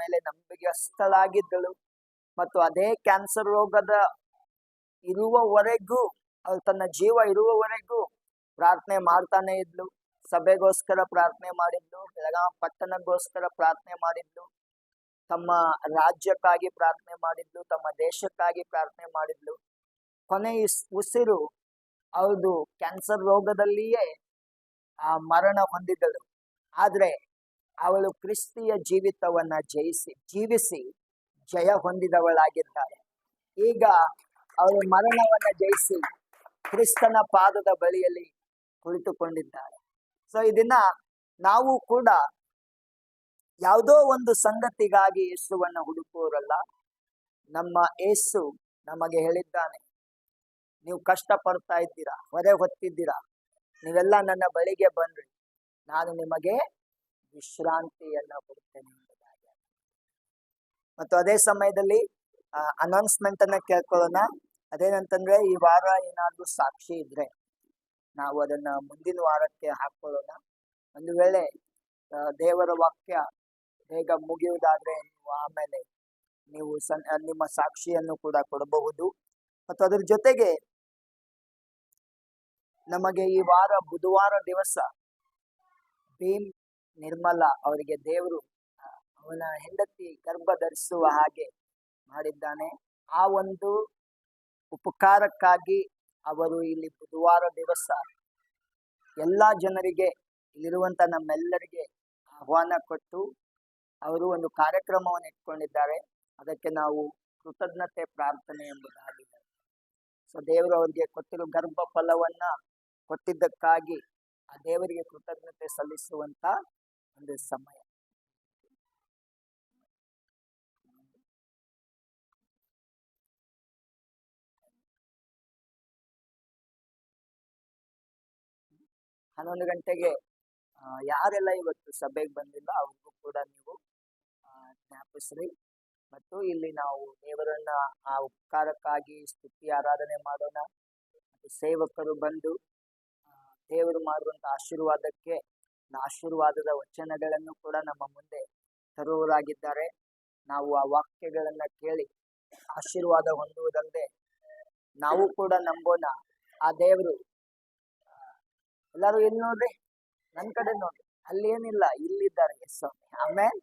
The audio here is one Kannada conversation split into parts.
ಮೇಲೆ ನಂಬಿಕೆಸ್ಥಳಾಗಿದ್ದಳು ಮತ್ತು ಅದೇ ಕ್ಯಾನ್ಸರ್ ರೋಗದ ಇರುವವರೆಗೂ, ಅವಳು ತನ್ನ ಜೀವ ಇರುವವರೆಗೂ ಪ್ರಾರ್ಥನೆ ಮಾಡ್ತಾನೆ ಇದ್ಲು. ಸಭೆಗೋಸ್ಕರ ಪ್ರಾರ್ಥನೆ ಮಾಡಿದ್ಲು, ಬೆಳಗಾಂ ಪಟ್ಟಣಕ್ಕೋಸ್ಕರ ಪ್ರಾರ್ಥನೆ ಮಾಡಿದ್ಲು, ತಮ್ಮ ರಾಜ್ಯಕ್ಕಾಗಿ ಪ್ರಾರ್ಥನೆ ಮಾಡಿದ್ಲು, ತಮ್ಮ ದೇಶಕ್ಕಾಗಿ ಪ್ರಾರ್ಥನೆ ಮಾಡಿದ್ಲು. ಕೊನೆ ಉಸಿರು ಅವಳು ಕ್ಯಾನ್ಸರ್ ರೋಗದಲ್ಲಿಯೇ ಮರಣ ಹೊಂದಿದ್ದಳು. ಆದ್ರೆ ಅವಳು ಕ್ರಿಸ್ತಿಯ ಜೀವಿತವನ್ನ ಜೀವಿಸಿ ಜಯ ಹೊಂದಿದವಳಾಗಿದ್ದಾಳೆ. ಈಗ ಅವಳು ಮರಣವನ್ನ ಜಯಿಸಿ ಕ್ರಿಸ್ತನ ಪಾದದ ಬಳಿಯಲ್ಲಿ ಕುಳಿತುಕೊಂಡಿದ್ದಾಳೆ. ಸೊ ಇದನ್ನ ನಾವು ಕೂಡ ಯಾವುದೋ ಒಂದು ಸಂಗತಿಗಾಗಿ ಯೇಸುವನ್ನ ಹುಡುಕುವರಲ್ಲ. ನಮ್ಮ ಯೇಸು ನಮಗೆ ಹೇಳಿದ್ದಾನೆ, ನೀವು ಕಷ್ಟ ಪಡ್ತಾ ಇದ್ದೀರಾ, ಹೊರೆ ಹೊತ್ತಿದ್ದೀರಾ, ನೀವೆಲ್ಲ ನನ್ನ ಬಳಿಗೆ ಬನ್ರಿ, ನಾನು ನಿಮಗೆ ವಿಶ್ರಾಂತಿಯನ್ನ ಕೊಡ್ತೇನೆ ಎಂಬುದಾಗಿ. ಮತ್ತು ಅದೇ ಸಮಯದಲ್ಲಿ ಅನೌನ್ಸ್ಮೆಂಟ್ ಅನ್ನ ಕೇಳ್ಕೊಳ್ಳೋಣ. ಅದೇನಂತಂದ್ರೆ, ಈ ವಾರ ಏನಾದ್ರೂ ಸಾಕ್ಷಿ ಇದ್ರೆ ನಾವು ಅದನ್ನ ಮುಂದಿನ ವಾರಕ್ಕೆ ಹಾಕೊಳ್ಳೋಣ. ಒಂದು ವೇಳೆ ದೇವರ ವಾಕ್ಯ ಬೇಗ ಮುಗಿಯುವುದಾದ್ರೆ ನೀವು ಆಮೇಲೆ ನೀವು ನಿಮ್ಮ ಸಾಕ್ಷಿಯನ್ನು ಕೂಡ ಕೊಡಬಹುದು. ಮತ್ತು ಅದ್ರ ಜೊತೆಗೆ ನಮಗೆ ಈ ವಾರ ಬುಧವಾರ ದಿವಸ ಭೀಮ್ ನಿರ್ಮಲಾ ಅವರಿಗೆ ದೇವರು ಅವನ ಹೆಂಡತಿ ಗರ್ಭ ಧರಿಸುವ ಹಾಗೆ ಮಾಡಿದ್ದಾನೆ. ಆ ಒಂದು ಉಪಕಾರಕ್ಕಾಗಿ ಅವರು ಇಲ್ಲಿ ಬುಧವಾರ ದಿವಸ ಎಲ್ಲಾ ಜನರಿಗೆ, ಇಲ್ಲಿರುವಂತ ನಮ್ಮೆಲ್ಲರಿಗೆ ಆಹ್ವಾನ ಕೊಟ್ಟು ಅವರು ಒಂದು ಕಾರ್ಯಕ್ರಮವನ್ನು ಇಟ್ಕೊಂಡಿದ್ದಾರೆ. ಅದಕ್ಕೆ ನಾವು ಕೃತಜ್ಞತೆ ಪ್ರಾರ್ಥನೆ ಎಂಬುದಾಗಿದೆ. ಸೊ ದೇವರು ಅವರಿಗೆ ಕೊಟ್ಟಿರೋ ಗರ್ಭ ಫಲವನ್ನ ಕೊಟ್ಟಿದ್ದಕ್ಕಾಗಿ ಆ ದೇವರಿಗೆ ಕೃತಜ್ಞತೆ ಸಲ್ಲಿಸುವಂತ ಒಂದು ಸಮಯ. ಹನ್ನೊಂದು ಗಂಟೆಗೆ ಯಾರೆಲ್ಲ ಇವತ್ತು ಸಭೆಗೆ ಬಂದಿಲ್ಲ ಅವ್ರಿಗೂ ಕೂಡ ನೀವು ಜ್ಞಾಪಿಸ್ರಿ. ಮತ್ತು ಇಲ್ಲಿ ನಾವು ದೇವರನ್ನ ಆ ಉಪಕಾರಕ್ಕಾಗಿ ಸ್ತುತಿ ಆರಾಧನೆ ಮಾಡೋಣ. ಮತ್ತು ಸೇವಕರು ಬಂದು ದೇವರು ಮಾಡುವಂತ ಆಶೀರ್ವಾದಕ್ಕೆ ಆಶೀರ್ವಾದದ ವಚನಗಳನ್ನು ಕೂಡ ನಮ್ಮ ಮುಂದೆ ತರುವರಾಗಿದ್ದಾರೆ. ನಾವು ಆ ವಾಕ್ಯಗಳನ್ನ ಕೇಳಿ ಆಶೀರ್ವಾದ ಹೊಂದುವುದಲ್ಲದೆ ನಾವು ಕೂಡ ನಂಬೋಣ. ಆ ದೇವರು, ಎಲ್ಲರೂ ಇಲ್ಲಿ ನೋಡ್ರಿ, ನನ್ ಕಡೆ ನೋಡ್ರಿ, ಅಲ್ಲಿ ಏನಿಲ್ಲ, ಇಲ್ಲಿದ್ದಾರೆ ಯೇಸು. Amen,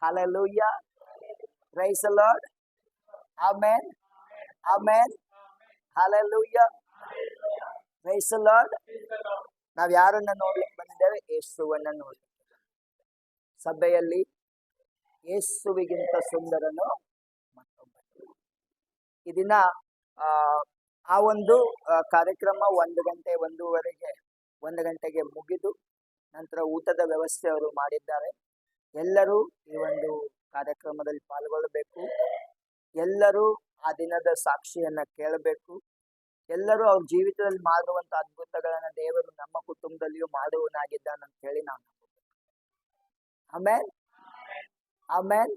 hallelujah, praise the lord, amen, amen, hallelujah, praise the Lord. ನಾವ್ ಯಾರನ್ನ ನೋಡ್ಲಿಕ್ಕೆ ಬಂದಿದ್ದೇವೆ? ಯೇಸುವನ್ನ ನೋಡ್ಲಿಕ್ಕೆ. ಸಭೆಯಲ್ಲಿ ಯೇಸುವಿಗಿಂತ ಸುಂದರನು ಮತ್ತೊಬ್ಬ. ಈ ದಿನ ಆ ಒಂದು ಕಾರ್ಯಕ್ರಮ 1 ಗಂಟೆಗೆ ಮುಗಿದು ನಂತರ ಊಟದ ವ್ಯವಸ್ಥೆ ಅವರು ಮಾಡಿದ್ದಾರೆ. ಎಲ್ಲರೂ ಈ ಒಂದು ಕಾರ್ಯಕ್ರಮದಲ್ಲಿ ಪಾಲ್ಗೊಳ್ಳಬೇಕು. ಎಲ್ಲರೂ ಆ ದಿನದ ಸಾಕ್ಷಿಯನ್ನ ಕೇಳಬೇಕು. ಎಲ್ಲರೂ ಅವ್ರ ಜೀವಿತದಲ್ಲಿ ಮಾಡುವಂತ ಅದ್ಭುತಗಳನ್ನ ದೇವರು ನಮ್ಮ ಕುಟುಂಬದಲ್ಲಿಯೂ ಮಾಡುವನಾಗಿದ್ದಾನಂತ ಹೇಳಿ ನಾವು ಆಮೇನ್, ಆಮೇನ್.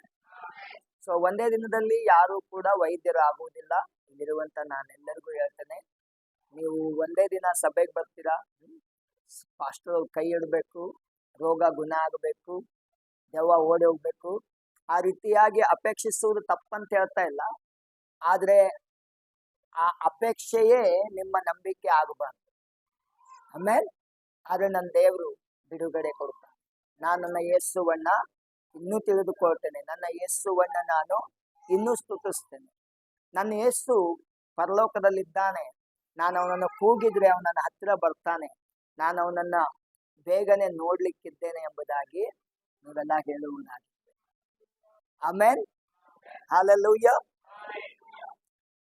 ಸೊ ಒಂದೇ ದಿನದಲ್ಲಿ ಯಾರು ಕೂಡ ವೈದ್ಯರಾಗುವುದಿಲ್ಲ. ಇಲ್ಲಿರುವಂತ ನಾನೆಲ್ಲರಿಗೂ ಹೇಳ್ತೇನೆ, ನೀವು ಒಂದೇ ದಿನ ಸಭೆಗೆ ಬರ್ತೀರಾ, ಪಾಸ್ಟರ್ ಕೈ ಇಡಬೇಕು, ರೋಗ ಗುಣ ಆಗಬೇಕು, ದೆವ್ವ ಓಡಿ ಹೋಗ್ಬೇಕು, ಆ ರೀತಿಯಾಗಿ ಅಪೇಕ್ಷಿಸುವುದು ತಪ್ಪಂತ ಹೇಳ್ತಾ ಇಲ್ಲ. ಆದ್ರೆ ಆ ಅಪೇಕ್ಷೆಯೇ ನಿಮ್ಮ ನಂಬಿಕೆ ಆಗಬಾರ್ದು. ಆಮೇಲೆ ಆದ್ರೆ ನನ್ನ ದೇವರು ಬಿಡುಗಡೆ ಕೊಡ್ತಾನೆ. ನಾನು ನನ್ನ ಯೇಸುವನ್ನ ಇನ್ನೂ ತಿಳಿದುಕೊಳ್ತೇನೆ. ನನ್ನ ಯೇಸುವನ್ನ ನಾನು ಇನ್ನೂ ಸ್ತುತಿಸ್ತೇನೆ. ನನ್ನ ಯೇಸು ಪರಲೋಕದಲ್ಲಿದ್ದಾನೆ. ನಾನು ಅವನನ್ನು ಕೂಗಿದ್ರೆ ಅವನ ನನ್ನ ಹತ್ತಿರ ಬರ್ತಾನೆ. ನಾನು ಅವನನ್ನ ಬೇಗನೆ ನೋಡ್ಲಿಕ್ಕಿದ್ದೇನೆ ಎಂಬುದಾಗಿ ನೀವೆಲ್ಲ ಹೇಳುವುದಾಗಿದೆ. Amen, hallelujah.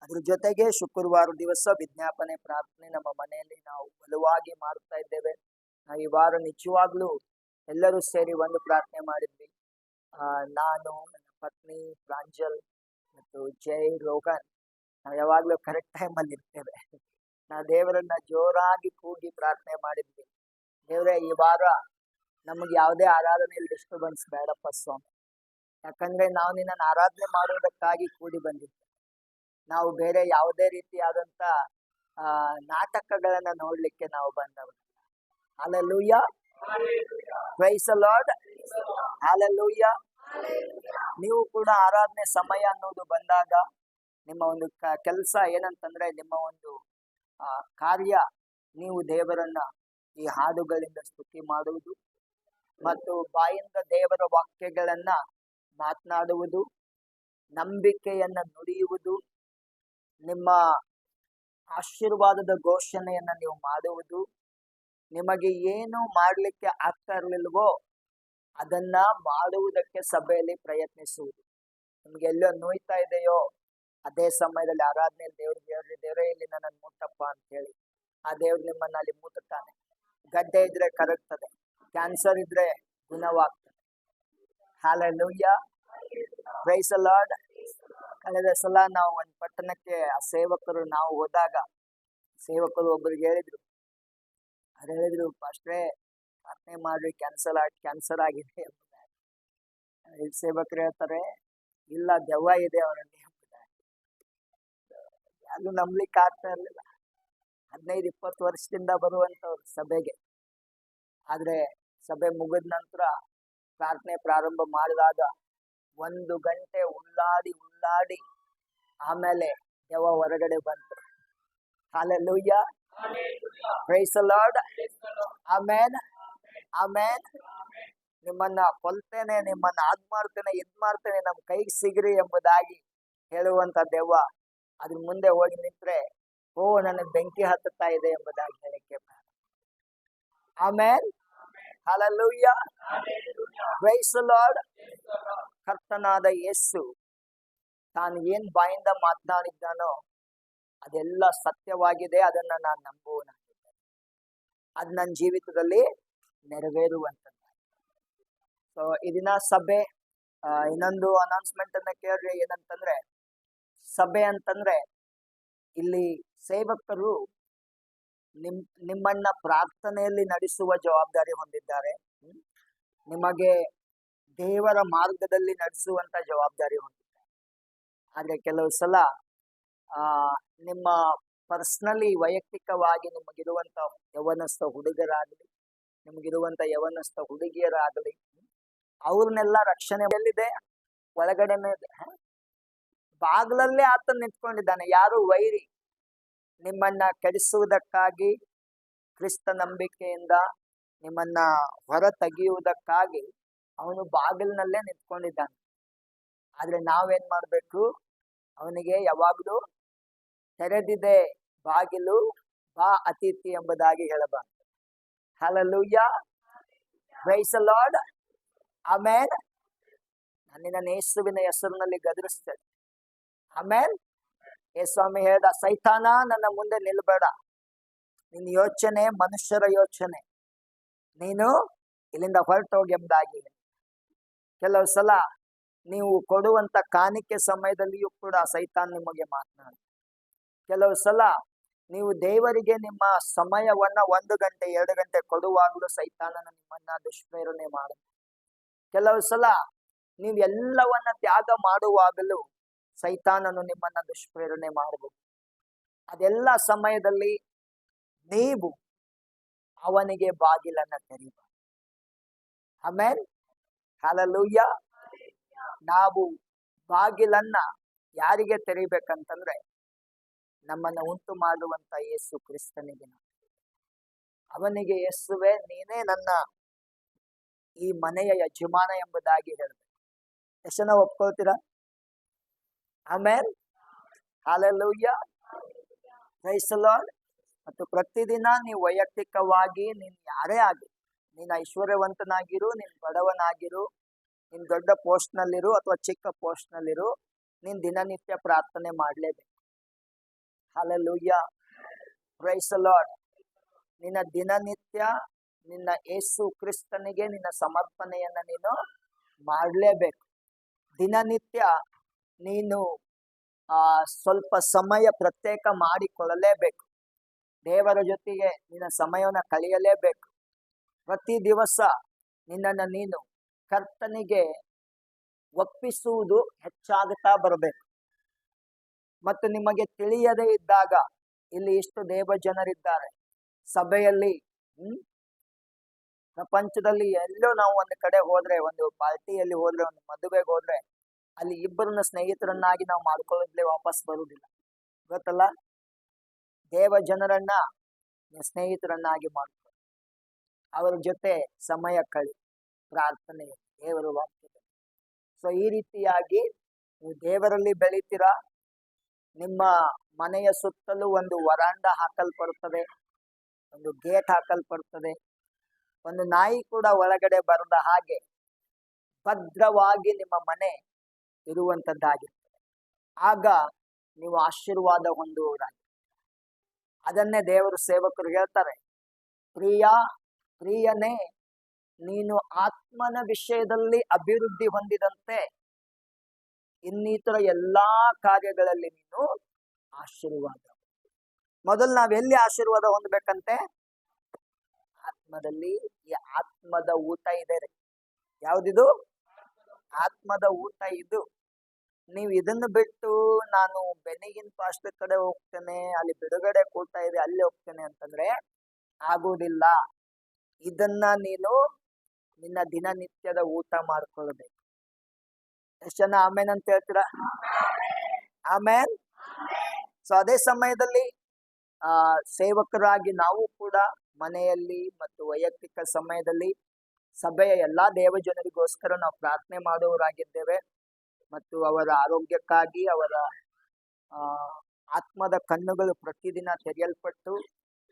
ಅದ್ರ ಜೊತೆಗೆ ಶುಕ್ರವಾರ ದಿವಸ ವಿಜ್ಞಾಪನೆ ಪ್ರಾರ್ಥನೆ ನಮ್ಮ ಮನೆಯಲ್ಲಿ ನಾವು ಬಲವಾಗಿ ಮಾಡ್ತಾ ಇದ್ದೇವೆ. ನಾವು ಈ ವಾರ ನಿಜವಾಗ್ಲೂ ಎಲ್ಲರೂ ಸೇರಿ ಒಂದು ಪ್ರಾರ್ಥನೆ ಮಾಡಿದ್ವಿ. ನಾನು, ನನ್ನ ಪತ್ನಿ ಪ್ರಾಂಜಲ್ ಮತ್ತು ಜೈ ರೋಗನ್, ನಾವು ಯಾವಾಗ್ಲೂ ಕರೆಕ್ಟ್ ಟೈಮಲ್ಲಿ ಇರ್ತೇವೆ. ನಾವು ದೇವರನ್ನ ಜೋರಾಗಿ ಕೂಗಿ ಪ್ರಾರ್ಥನೆ ಮಾಡಿದ್ವಿ. ದೇವರೇ, ಈ ವಾರ ನಮಗೆ ಯಾವುದೇ ಆರಾಧನೆಯಲ್ಲಿ ಡಿಸ್ಟರ್ಬೆನ್ಸ್ ಬೇಡಪ್ಪ ಸ್ವಾಮಿ. ಯಾಕಂದ್ರೆ ನಾವು ನಿನ್ನನ್ನು ಆರಾಧನೆ ಮಾಡುವುದಕ್ಕಾಗಿ ಕೂಡಿ ಬಂದಿದ್ವಿ. ನಾವು ಬೇರೆ ಯಾವುದೇ ರೀತಿಯಾದಂತ ನಾಟಕಗಳನ್ನ ನೋಡ್ಲಿಕ್ಕೆ ನಾವು ಬಂದವರು. Hallelujah, praise the lord, hallelujah. ನೀವು ಕೂಡ ಆರಾಧನೆ ಸಮಯ ಅನ್ನೋದು ಬಂದಾಗ ನಿಮ್ಮ ಒಂದು ಕೆಲಸ ಏನಂತಂದ್ರೆ, ನಿಮ್ಮ ಒಂದು ಕಾರ್ಯ, ನೀವು ದೇವರನ್ನ ಈ ಹಾಡುಗಳಿಂದ ಸ್ತುತಿ ಮಾಡುವುದು ಮತ್ತು ಬಾಯಿಂದ ದೇವರ ವಾಕ್ಯಗಳನ್ನ ಮಾತನಾಡುವುದು, ನಂಬಿಕೆಯನ್ನ ನುಡಿಯುವುದು, ನಿಮ್ಮ ಆಶೀರ್ವಾದದ ಘೋಷಣೆಯನ್ನ ನೀವು ಮಾಡುವುದು, ನಿಮಗೆ ಏನು ಮಾಡ್ಲಿಕ್ಕೆ ಆಗ್ತಾ ಇರ್ಲಿಲ್ವೋ ಅದನ್ನ ಮಾಡುವುದಕ್ಕೆ ಸಭೆಯಲ್ಲಿ ಪ್ರಯತ್ನಿಸುವುದು. ನಿಮ್ಗೆ ಎಲ್ಲೋ ನೋಯ್ತಾ ಇದೆಯೋ ಅದೇ ಸಮಯದಲ್ಲಿ ಆರಾಧನೆಯಲ್ಲಿ ದೇವ್ರಿಗೆ ದೇವರೇ ಇಲ್ಲಿ ನನ್ನನ್ನು ಮುಟ್ಟಪ್ಪ ಅಂತ ಹೇಳಿ ಆ ದೇವ್ರು ನಿಮ್ಮನ್ನ ಅಲ್ಲಿ ಮುಟ್ಟುತ್ತಾನೆ. ಗಡ್ಡೆ ಇದ್ರೆ ಕರಗ್ತದೆ, ಕ್ಯಾನ್ಸರ್ ಇದ್ರೆ ಗುಣವಾಗ್ತದೆ. Hallelujah, praise the Lord. ಕಳೆದ ಸಲ ನಾವು ಒಂದು ಪಟ್ಟಣಕ್ಕೆ ಆ ಸೇವಕರು ನಾವು ಹೋದಾಗ ಸೇವಕರು ಒಬ್ಬರಿಗೆ ಹೇಳಿದ್ರು, ಪಾಸ್ಟ್ರೇ ಪ್ರಾರ್ಥನೆ ಮಾಡ್ರಿ, ಕ್ಯಾನ್ಸರ್ ಆಗಿದೆ ಎಂಬುದಾಗಿ. ಸೇವಕರು ಹೇಳ್ತಾರೆ, ಇಲ್ಲ ದೆವ್ವ ಇದೆ ಅವರಲ್ಲಿ ಎಂಬುದಾಗಿ. ಯಾರು ನಂಬಲಿಕ್ಕೆ ಆಗ್ತಾ ಇರಲಿಲ್ಲ. 15-20 ವರ್ಷದಿಂದ ಬರುವಂತವ್ರು ಸಭೆಗೆ. ಆದ್ರೆ ಸಭೆ ಮುಗಿದ ನಂತರ ಪ್ರಾರ್ಥನೆ ಪ್ರಾರಂಭ ಮಾಡಿದಾಗ 1 ಗಂಟೆ ಉಳ್ಳಾಡಿ ಆಮೇಲೆ ದೆವ್ವ ಹೊರಗಡೆ ಬಂತು. Hallelujah, praise the lord. Amen, amen. ನಿಮ್ಮನ್ನ ಕೊಲ್ತೇನೆ, ನಿಮ್ಮನ್ನ ಮಾಡ್ತೇನೆ, ಮಾಡ್ತೇನೆ, ನಮ್ ಕೈಗೆ ಸಿಗ್ರಿ ಎಂಬುದಾಗಿ ಹೇಳುವಂತ ದೆವ್ವ ಅದ್ರ ಮುಂದೆ ಹೋಗಿ ನಿಂತ್ರೆ, ಓ ನನ್ನ ಬೆಂಕಿ ಹತ್ತುತ್ತಾ ಇದೆ ಎಂಬುದಾಗಿ ಹೇಳಿಕೆ. Amen, hallelujah, praise the lord. ಕರ್ತನಾದ ಯೇಸು ತಾನು ಏನ್ ಬಾಯಿಂದ ಮಾತನಾಡಿದ್ದಾನೋ ಅದೆಲ್ಲ ಸತ್ಯವಾಗಿದೆ. ಅದನ್ನ ನಾನು ನಂಬುವನಾಗಿದ್ದೇನೆ. ಅದು ನನ್ನ ಜೀವಿತದಲ್ಲಿ ನೆರವೇರುವಂತದ್ದು. ಸೊ ಇದನ್ನ ಸಭೆ ಇನ್ನೊಂದು ಅನೌನ್ಸ್ಮೆಂಟ್ ಅನ್ನ ಕೇಳ್ರಿ. ಏನಂತಂದ್ರೆ, ಸಭೆ ಅಂತಂದ್ರೆ ಇಲ್ಲಿ ಸೇವಕರು ನಿಮ್ಮನ್ನ ಪ್ರಾರ್ಥನೆಯಲ್ಲಿ ನಡೆಸುವ ಜವಾಬ್ದಾರಿ ಹೊಂದಿದ್ದಾರೆ. ನಿಮಗೆ ದೇವರ ಮಾರ್ಗದಲ್ಲಿ ನಡೆಸುವಂತ ಜವಾಬ್ದಾರಿ ಹೊಂದಿದ್ದಾರೆ. ಆದ್ರೆ ಕೆಲವು ಸಲ ನಿಮ್ಮ ಪರ್ಸನಲಿ ವೈಯಕ್ತಿಕವಾಗಿ ನಿಮಗಿರುವಂತ ಯವನಸ್ಥ ಹುಡುಗರಾಗಲಿ, ನಿಮಗಿರುವಂತ ಯವನಸ್ಥ ಹುಡುಗಿಯರಾಗಲಿ, ಅವ್ರನ್ನೆಲ್ಲ ರಕ್ಷಣೆ ಎಲ್ಲಿದೆ? ಒಳಗಡೆನೆ ಇದೆ. ಬಾಗ್ಲಲ್ಲೇ ಆತ ನಿಂತ್ಕೊಂಡಿದ್ದಾನೆ. ಯಾರು ವೈರಿ ನಿಮ್ಮನ್ನ ಕೆಡಿಸುವುದಕ್ಕಾಗಿ, ಕ್ರಿಸ್ತ ನಂಬಿಕೆಯಿಂದ ನಿಮ್ಮನ್ನ ಹೊರ ತೆಗೆಯುವುದಕ್ಕಾಗಿ ಅವನು ಬಾಗಿಲಿನಲ್ಲೇ ನಿಂತ್ಕೊಂಡಿದ್ದಾನೆ. ಆದ್ರೆ ನಾವೇನ್ ಮಾಡ್ಬೇಕು? ಅವನಿಗೆ ಯಾವಾಗ್ಲೂ ತೆರೆದಿದೆ ಬಾಗಿಲು, ಬಾ ಅತಿಥಿ ಎಂಬುದಾಗಿ ಹೇಳಬಾರ್ದು. Hallelujah, praise the lord. Amen. ನನ್ನ ಯೇಸುವಿನ ಹೆಸರಿನಲ್ಲಿ ಗದರಿಸ್ತೇನೆ. ಆಮೆನ್. ಯೇಸ್ವಾಮಿ ಹೇಳ್ದ, ಸೈತಾನ ನನ್ನ ಮುಂದೆ ನಿಲ್ಬೇಡ. ನಿನ್ನ ಯೋಚನೆ ಮನುಷ್ಯರ ಯೋಚನೆ, ನೀನು ಇಲ್ಲಿಂದ ಹೊರಟೋಗಿ ಎಂಬುದಾಗಿ. ಕೆಲವು ಸಲ ನೀವು ಕೊಡುವಂತ ಕಾಣಿಕೆ ಸಮಯದಲ್ಲಿಯೂ ಕೂಡ ಸೈತಾನ್ ನಿಮಗೆ ಮಾತನಾಡ. ಕೆಲವು ಸಲ ನೀವು ದೇವರಿಗೆ ನಿಮ್ಮ ಸಮಯವನ್ನ 1 ಗಂಟೆ 2 ಗಂಟೆ ಕೊಡುವಾಗಲೂ ಸೈತಾನನ ನಿಮ್ಮನ್ನ ದುಷ್ಪ್ರೇರಣೆ ಮಾಡ. ಕೆಲವು ಸಲ ನೀವು ಎಲ್ಲವನ್ನ ತ್ಯಾಗ ಮಾಡುವಾಗಲೂ ಸೈತಾನನು ನಿಮ್ಮನ್ನ ದುಷ್ಪ್ರೇರಣೆ ಮಾಡಬಹುದು. ಅದೆಲ್ಲ ಸಮಯದಲ್ಲಿ ನೀವು ಅವನಿಗೆ ಬಾಗಿಲನ್ನ ತೆರೀಬಾರದು. Amen, hallelujah. ನಾವು ಬಾಗಿಲನ್ನ ಯಾರಿಗೆ ತೆರಿಬೇಕಂತಂದ್ರೆ, ನಮ್ಮನ್ನ ಉಂಟು ಮಾಡುವಂತ ಯೇಸು ಕ್ರಿಸ್ತನಿಗೆ. ಅವನಿಗೆ, ಯೇಸುವೆ ನೀನೇ ನನ್ನ ಈ ಮನೆಯ ಯಜಮಾನ ಎಂಬುದಾಗಿ ಹೇಳ್ಬೇಕು. ಎಷ್ಟು ಜನ ಒಪ್ಕೊಳ್ತೀರಾ? Amen, hallelujah, praise the lord. ಮತ್ತು ಪ್ರತಿದಿನ ನೀವು ವೈಯಕ್ತಿಕವಾಗಿ ನೀನ್ ಯಾರೇ ಆಗಲಿ, ನೀನ್ ಐಶ್ವರ್ಯವಂತನಾಗಿರು, ನೀನ್ ಬಡವನಾಗಿರು, ನೀನ್ ದೊಡ್ಡ ಪೋಸ್ಟ್ ನಲ್ಲಿರು ಅಥವಾ ಚಿಕ್ಕ ಪೋಸ್ಟ್ ನಲ್ಲಿರು, ನೀನ್ ದಿನನಿತ್ಯ ಪ್ರಾರ್ಥನೆ ಮಾಡ್ಲೇಬೇಕು. Hallelujah, praise the lord. ನಿನ್ನ ದಿನನಿತ್ಯ ನಿನ್ನ ಯೇಸು ಕ್ರಿಸ್ತನಿಗೆ ನಿನ್ನ ಸಮರ್ಪಣೆಯನ್ನ ನೀನು ಮಾಡಲೇಬೇಕು. ದಿನನಿತ್ಯ ನೀನು ಸ್ವಲ್ಪ ಸಮಯ ಪ್ರತ್ಯೇಕ ಮಾಡಿಕೊಳ್ಳಲೇಬೇಕು. ದೇವರ ಜೊತೆಗೆ ನಿನ್ನ ಸಮಯವನ್ನು ಕಳೆಯಲೇಬೇಕು. ಪ್ರತಿ ದಿವಸ ನಿನ್ನನ್ನು ನೀನು ಕರ್ತನಿಗೆ ಒಪ್ಪಿಸುವುದು ಹೆಚ್ಚಾಗುತ್ತಾ ಬರಬೇಕು. ಮತ್ತು ನಿಮಗೆ ತಿಳಿಯದೇ ಇದ್ದಾಗ, ಇಲ್ಲಿ ಇಷ್ಟು ದೇವ ಜನರಿದ್ದಾರೆ ಸಭೆಯಲ್ಲಿ, ಪ್ರಪಂಚದಲ್ಲಿ ಎಲ್ಲೋ ನಾವು ಒಂದು ಕಡೆ ಹೋದ್ರೆ, ಒಂದು ಪಾರ್ಟಿಯಲ್ಲಿ ಹೋದ್ರೆ, ಒಂದು ಮದುವೆಗೆ ಹೋದ್ರೆ, ಅಲ್ಲಿ ಇಬ್ಬರನ್ನ ಸ್ನೇಹಿತರನ್ನಾಗಿ ನಾವು ಮಾಡ್ಕೊಳ್ಳೋದ್ಲೆ ವಾಪಸ್ ಬರುವುದಿಲ್ಲ. ಗೊತ್ತಲ್ಲ, ದೇವ ಜನರನ್ನ ಸ್ನೇಹಿತರನ್ನಾಗಿ ಮಾಡ್ಕೊಳ್ಳಿ, ಅವರ ಜೊತೆ ಸಮಯ ಕಳಿ, ಪ್ರಾರ್ಥನೆ, ದೇವರ ವಾಕ್ಯದಲ್ಲಿ. ಸೊ ಈ ರೀತಿಯಾಗಿ ನೀವು ದೇವರಲ್ಲಿ ಬೆಳಿತೀರಾ. ನಿಮ್ಮ ಮನೆಯ ಸುತ್ತಲೂ ಒಂದು ವರಾಂಡ ಹಾಕಲ್ಪಡುತ್ತದೆ, ಒಂದು ಗೇಟ್ ಹಾಕಲ್ಪಡುತ್ತದೆ. ಒಂದು ನಾಯಿ ಕೂಡ ಒಳಗಡೆ ಬರದ ಹಾಗೆ ಭದ್ರವಾಗಿ ನಿಮ್ಮ ಮನೆ ಇರುವಂತದ್ದಾಗಿರ್ತದೆ. ಆಗ ನೀವು ಆಶೀರ್ವಾದ ಹೊಂದುವರಾಗಿ. ಅದನ್ನೇ ದೇವರು ಸೇವಕರು ಹೇಳ್ತಾರೆ, ಪ್ರಿಯನೇ, ನೀನು ಆತ್ಮನ ವಿಷಯದಲ್ಲಿ ಅಭಿವೃದ್ಧಿ ಹೊಂದಿದಂತೆ ಇನ್ನಿತರ ಎಲ್ಲಾ ಕಾರ್ಯಗಳಲ್ಲಿ ನೀನು ಆಶೀರ್ವಾದ. ಮೊದಲು ನಾವೆಲ್ಲಿ ಆಶೀರ್ವಾದ ಹೊಂದಬೇಕಂತೆ? ಆತ್ಮದಲ್ಲಿ. ಈ ಆತ್ಮದ ಊಟ ಇದೆ ರೀ. ಯಾವ್ದಿದು? ಆತ್ಮದ ಊಟ ಇದು. ನೀವು ಇದನ್ನು ಬಿಟ್ಟು ನಾನು ಬೆನಿಗಿನ ಪಾಸ್ಟರ್ ಕಡೆ ಹೋಗ್ತೇನೆ, ಅಲ್ಲಿ ಬಿಡುಗಡೆ ಕೂಟ ಇದೆ ಅಲ್ಲಿ ಹೋಗ್ತೇನೆ ಅಂತಂದ್ರೆ ಆಗುವುದಿಲ್ಲ. ಇದನ್ನ ನೀನು ನಿನ್ನ ದಿನನಿತ್ಯದ ಊಟ ಮಾಡ್ಕೊಳ್ಬೇಕು. ಎಷ್ಟು ಜನ ಆಮೇನ್ ಅಂತ ಹೇಳ್ತೀರಾ? ಆಮೇನ್. ಸೊ ಅದೇ ಸಮಯದಲ್ಲಿ ಸೇವಕರಾಗಿ ನಾವು ಕೂಡ ಮನೆಯಲ್ಲಿ ಮತ್ತು ವೈಯಕ್ತಿಕ ಸಮಯದಲ್ಲಿ ಸಭೆಯ ಎಲ್ಲಾ ದೇವಜನರಿಗೋಸ್ಕರ ನಾವು ಪ್ರಾರ್ಥನೆ ಮಾಡುವವರಾಗಿದ್ದೇವೆ. ಮತ್ತು ಅವರ ಆರೋಗ್ಯಕ್ಕಾಗಿ, ಅವರ ಆತ್ಮದ ಕಣ್ಣುಗಳು ಪ್ರತಿದಿನ ತೆರೆಯಲ್ಪಟ್ಟು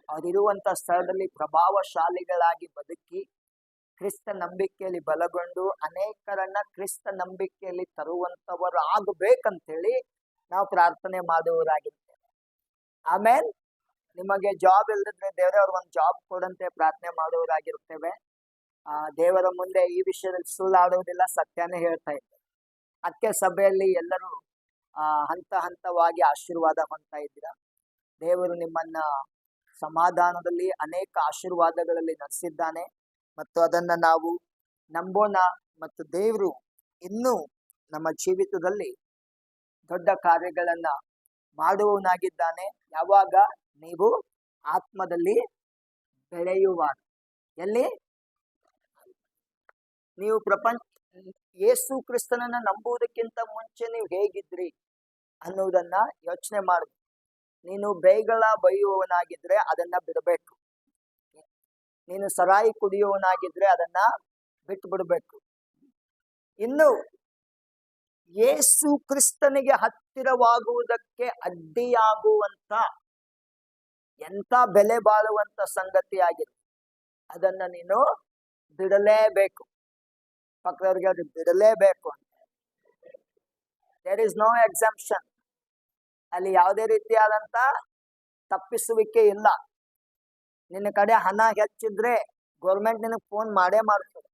ಅವರಿರುವಂತ ಸ್ಥಳದಲ್ಲಿ ಪ್ರಭಾವಶಾಲಿಗಳಾಗಿ ಬದುಕಿ ಕ್ರಿಸ್ತ ನಂಬಿಕೆಯಲ್ಲಿ ಬಲಗೊಂಡು ಅನೇಕರನ್ನ ಕ್ರಿಸ್ತ ನಂಬಿಕೆಯಲ್ಲಿ ತರುವಂತವರು ಆಗಬೇಕಂತೇಳಿ ನಾವು ಪ್ರಾರ್ಥನೆ ಮಾಡುವವರಾಗಿರ್ತೇವೆ. ಆಮೇಲೆ ನಿಮಗೆ ಜಾಬ್ ಇಲ್ಲದಿದ್ರೆ ದೇವರೇ ಅವ್ರಿಗೊಂದು ಜಾಬ್ ಕೊಡಂತೆ ಪ್ರಾರ್ಥನೆ ಮಾಡುವವರಾಗಿರ್ತೇವೆ. ದೇವರ ಮುಂದೆ ಈ ವಿಷಯದಲ್ಲಿ ಸುಳ್ಳಾಡುವುದಿಲ್ಲ, ಸತ್ಯನೇ ಹೇಳ್ತಾ ಇದ್ದೇವೆ. ಅದಕ್ಕೆ ಸಭೆಯಲ್ಲಿ ಎಲ್ಲರೂ ಹಂತ ಹಂತವಾಗಿ ಆಶೀರ್ವಾದ ಹೊಂದ್ತಾ ಇದ್ದೀರಾ. ದೇವರು ನಿಮ್ಮನ್ನ ಸಮಾಧಾನದಲ್ಲಿ ಅನೇಕ ಆಶೀರ್ವಾದಗಳಲ್ಲಿ ನಡೆಸಿದ್ದಾನೆ ಮತ್ತು ಅದನ್ನ ನಾವು ನಂಬೋಣ. ಮತ್ತು ದೇವರು ಇನ್ನೂ ನಮ್ಮ ಜೀವಿತದಲ್ಲಿ ದೊಡ್ಡ ಕಾರ್ಯಗಳನ್ನ ಮಾಡುವವನಾಗಿದ್ದಾನೆ. ಯಾವಾಗ? ನೀವು ಆತ್ಮದಲ್ಲಿ ಬೆಳೆಯುವಾಗ. ಎಲ್ಲಿ? ನೀವು ಯೇಸು ಕ್ರಿಸ್ತನನ್ನ ನಂಬುವುದಕ್ಕಿಂತ ಮುಂಚೆ ನೀವು ಹೇಗಿದ್ರಿ ಅನ್ನುವುದನ್ನ ಯೋಚನೆ ಮಾಡು. ನೀನು ಬೇಗಳ ಬೈಯುವವನಾಗಿದ್ರೆ ಅದನ್ನ ಬಿಡಬೇಕು. ನೀನು ಸರಾಯಿ ಕುಡಿಯುವವನಾಗಿದ್ರೆ ಅದನ್ನ ಬಿಟ್ಟು ಬಿಡಬೇಕು. ಇನ್ನು ಯೇಸು ಕ್ರಿಸ್ತನಿಗೆ ಹತ್ತಿರವಾಗುವುದಕ್ಕೆ ಅಡ್ಡಿಯಾಗುವಂತ ಎಂತ ಬೆಲೆ ಬಾಳುವಂತ ಸಂಗತಿ ಆಗಿದೆ, ಅದನ್ನ ನೀನು ಬಿಡಲೇಬೇಕು. ಪಕ್ಕದವ್ರಿಗೆ ಅದು ಬಿಡಲೇಬೇಕು ಅಂತ. There is no exemption. ಅಲ್ಲಿ ಯಾವುದೇ ರೀತಿಯಾದಂತ ತಪ್ಪಿಸುವಿಕೆ ಇಲ್ಲ. ನಿನ್ನ ಕಡೆ ಹಣ ಹೆಚ್ಚಿದ್ರೆ ಗೌರ್ಮೆಂಟ್ ನಿನಗೆ ಫೋನ್ ಮಾಡೇ ಮಾಡ್ತದೆ,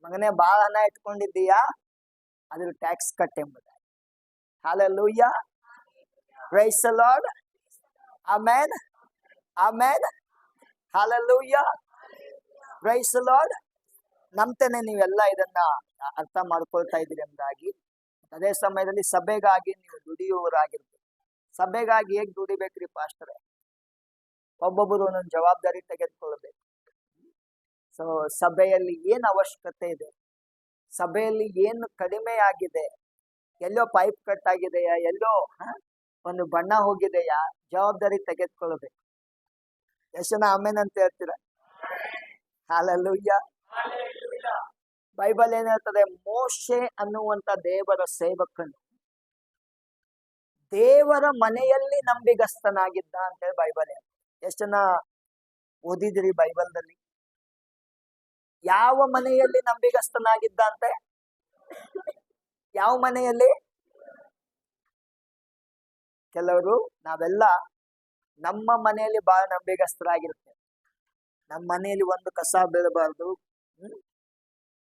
ಮಗನೇ ಬಾಳ ಹಣ ಇಟ್ಕೊಂಡಿದ್ದೀಯಾ, ಅದ್ರ ಟ್ಯಾಕ್ಸ್ ಕಟ್ ಎಂಬುದಾಗಿ. Hallelujah, praise the lord, amen, amen, hallelujah, praise the Lord. ನಂಬ್ತೇನೆ ನೀವೆಲ್ಲ ಇದನ್ನ ಅರ್ಥ ಮಾಡ್ಕೊಳ್ತಾ ಇದ್ದೀರಿ ಎಂಬುದಾಗಿ. ಅದೇ ಸಮಯದಲ್ಲಿ ಸಭೆಗಾಗಿ ನೀವು ದುಡಿಯುವವರಾಗಿರ್ಬೇಕು. ಸಭೆಗಾಗಿ ಹೇಗೆ ದುಡಿಬೇಕ್ರಿ ಪಾಸ್ಟರ್? ಒಬ್ಬೊಬ್ಬರು ಒಂದೊಂದು ಜವಾಬ್ದಾರಿ ತೆಗೆದುಕೊಳ್ಬೇಕು. ಸೊ ಸಭೆಯಲ್ಲಿ ಏನು ಅವಶ್ಯಕತೆ ಇದೆ, ಸಭೆಯಲ್ಲಿ ಏನು ಕಡಿಮೆ ಆಗಿದೆ, ಎಲ್ಲೋ ಪೈಪ್ ಕಟ್ ಆಗಿದೆಯಾ, ಎಲ್ಲೋ ಒಂದು ಬಣ್ಣ ಹೋಗಿದೆಯಾ, ಜವಾಬ್ದಾರಿ ತೆಗೆದುಕೊಳ್ಬೇಕು. ಎಷ್ಟು ಜನ ಆಮೇನ್ ಅಂತ ಹೇಳ್ತೀರಾ? ಹಲ್ಲೆಲೂಯಾ. ಬೈಬಲ್ ಏನ್ ಹೇಳ್ತದೆ? ಮೋಶೆ ಅನ್ನುವಂತ ದೇವರ ಸೇವಕನು ದೇವರ ಮನೆಯಲ್ಲಿ ನಂಬಿಗಸ್ತನಾಗಿದ್ದ ಅಂತೇಳಿ ಬೈಬಲ್ ಹೇಳ್ತದೆ. ಎಷ್ಟು ಜನ ಓದಿದಿರಿ ಬೈಬಲ್ದಲ್ಲಿ? ಯಾವ ಮನೆಯಲ್ಲಿ ನಂಬಿಗಸ್ತನಾಗಿದ್ದ ಅಂತೆ? ಯಾವ ಮನೆಯಲ್ಲಿ? ಕೆಲವರು ನಾವೆಲ್ಲ ನಮ್ಮ ಮನೆಯಲ್ಲಿ ಬಹಳ ನಂಬಿಗಸ್ತರಾಗಿರ್ತೇವೆ. ನಮ್ಮ ಮನೆಯಲ್ಲಿ ಒಂದು ಕಸ ಬೀಳಬಾರ್ದು.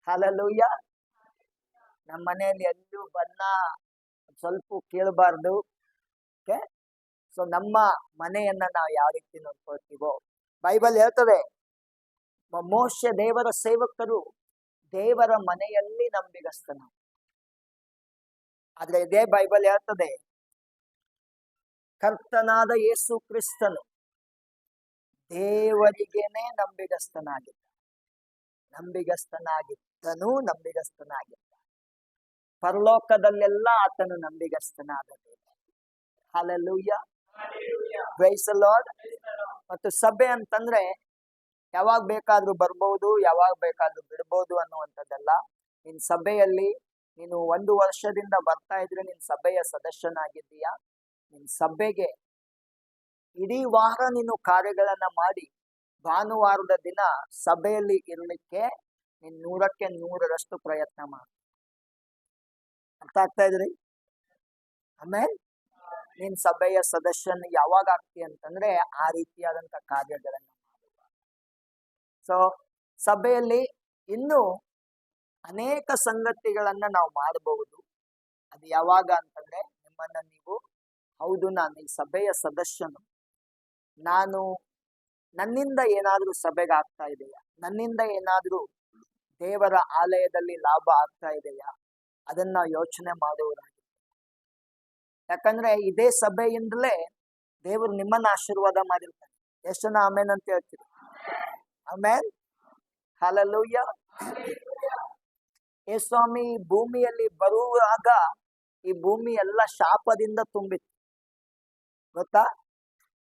ಹಲ್ಲೆಲೂಯಾ. ನಮ್ಮ ಮನೆಯಲ್ಲಿ ಎಲ್ಲೂ ಬಣ್ಣ ಸ್ವಲ್ಪ ಕೇಳಬಾರ್ದು. ಓಕೆ, ಸೊ ನಮ್ಮ ಮನೆಯನ್ನ ನಾವು ಯಾವ ರೀತಿ ನೋಡ್ಕೊಳ್ತೀವೋ ಬೈಬಲ್ ಹೇಳ್ತದೆ. ಮೋಶೆ ದೇವರ ಸೇವಕರು ದೇವರ ಮನೆಯಲ್ಲಿ ನಂಬಿಗಸ್ತನ. ಆದ್ರೆ ಇದೇ ಬೈಬಲ್ ಹೇಳ್ತದೆ, ಕರ್ತನಾದ ಯೇಸು ಕ್ರಿಸ್ತನು ದೇವರಿಗೇನೆ ನಂಬಿಗಸ್ತನಾಗಿದ್ದ. ಪರಲೋಕದಲ್ಲೆಲ್ಲ ಆತನು ನಂಬಿಗಸ್ತನಾದ ದೇವ. Hallelujah, praise the lord. ಮತ್ತು ಸಭೆ ಅಂತಂದ್ರೆ ಯಾವಾಗ ಬೇಕಾದ್ರೂ ಬರ್ಬೋದು, ಯಾವಾಗ ಬೇಕಾದ್ರೂ ಬಿಡ್ಬೋದು ಅನ್ನುವಂಥದ್ದಲ್ಲ. ನಿನ್ ಸಭೆಯಲ್ಲಿ ನೀನು 1 ವರ್ಷದಿಂದ ಬರ್ತಾ ಇದ್ರೆ ನಿನ್ ಸಭೆಯ ಸದಸ್ಯನಾಗಿದ್ದೀಯಾ. ನಿನ್ ಸಭೆಗೆ ಇಡೀ ವಾರ ನೀನು ಕಾರ್ಯಗಳನ್ನ ಮಾಡಿ ಭಾನುವಾರದ ದಿನ ಸಭೆಯಲ್ಲಿ ಇರಲಿಕ್ಕೆ ನೀನ್ 100ಕ್ಕೆ 100ರಷ್ಟು ಪ್ರಯತ್ನ ಮಾಡು. ಅರ್ಥ ಆಗ್ತಾ ಇದ್ರಿ? ಆಮೇಲೆ ನೀನ್ ಸಭೆಯ ಸದಸ್ಯನ ಯಾವಾಗ ಆಗ್ತಿ ಅಂತಂದ್ರೆ ಆ ರೀತಿಯಾದಂತ ಕಾರ್ಯಗಳನ್ನ ಮಾಡುವ. ಸೊ ಸಭೆಯಲ್ಲಿ ಇನ್ನೂ ಅನೇಕ ಸಂಗತಿಗಳನ್ನ ನಾವು ಮಾಡಬಹುದು. ಅದು ಯಾವಾಗ ಅಂತಂದ್ರೆ ನಿಮ್ಮನ್ನ ನೀವು, ಹೌದು ನಾನು ಈ ಸಭೆಯ ಸದಸ್ಯನು, ನಾನು ನನ್ನಿಂದ ಏನಾದ್ರೂ ಸಭೆಗೆ ಆಗ್ತಾ ಇದೆಯಾ, ನನ್ನಿಂದ ಏನಾದ್ರೂ ದೇವರ ಆಲಯದಲ್ಲಿ ಲಾಭ ಆಗ್ತಾ ಇದೆಯಾ, ಅದನ್ನ ಯೋಚನೆ ಮಾಡುವುದಾಗಿದೆ. ಯಾಕಂದ್ರೆ ಇದೇ ಸಭೆಯಿಂದಲೇ ದೇವರು ನಿಮ್ಮನ್ನ ಆಶೀರ್ವಾದ ಮಾಡಿರ್ತಾನೆ. ಎಷ್ಟು ಜನ ಆಮೇನ್ ಅಂತ ಹೇಳ್ತೀರಿ? ಆಮೇನ್, ಹಲ್ಲೆಲೂಯ. ಏ ಸ್ವಾಮಿ, ಈ ಭೂಮಿಯಲ್ಲಿ ಬರುವಾಗ ಈ ಭೂಮಿ ಎಲ್ಲ ಶಾಪದಿಂದ ತುಂಬಿತ್ತು, ಗೊತ್ತಾ?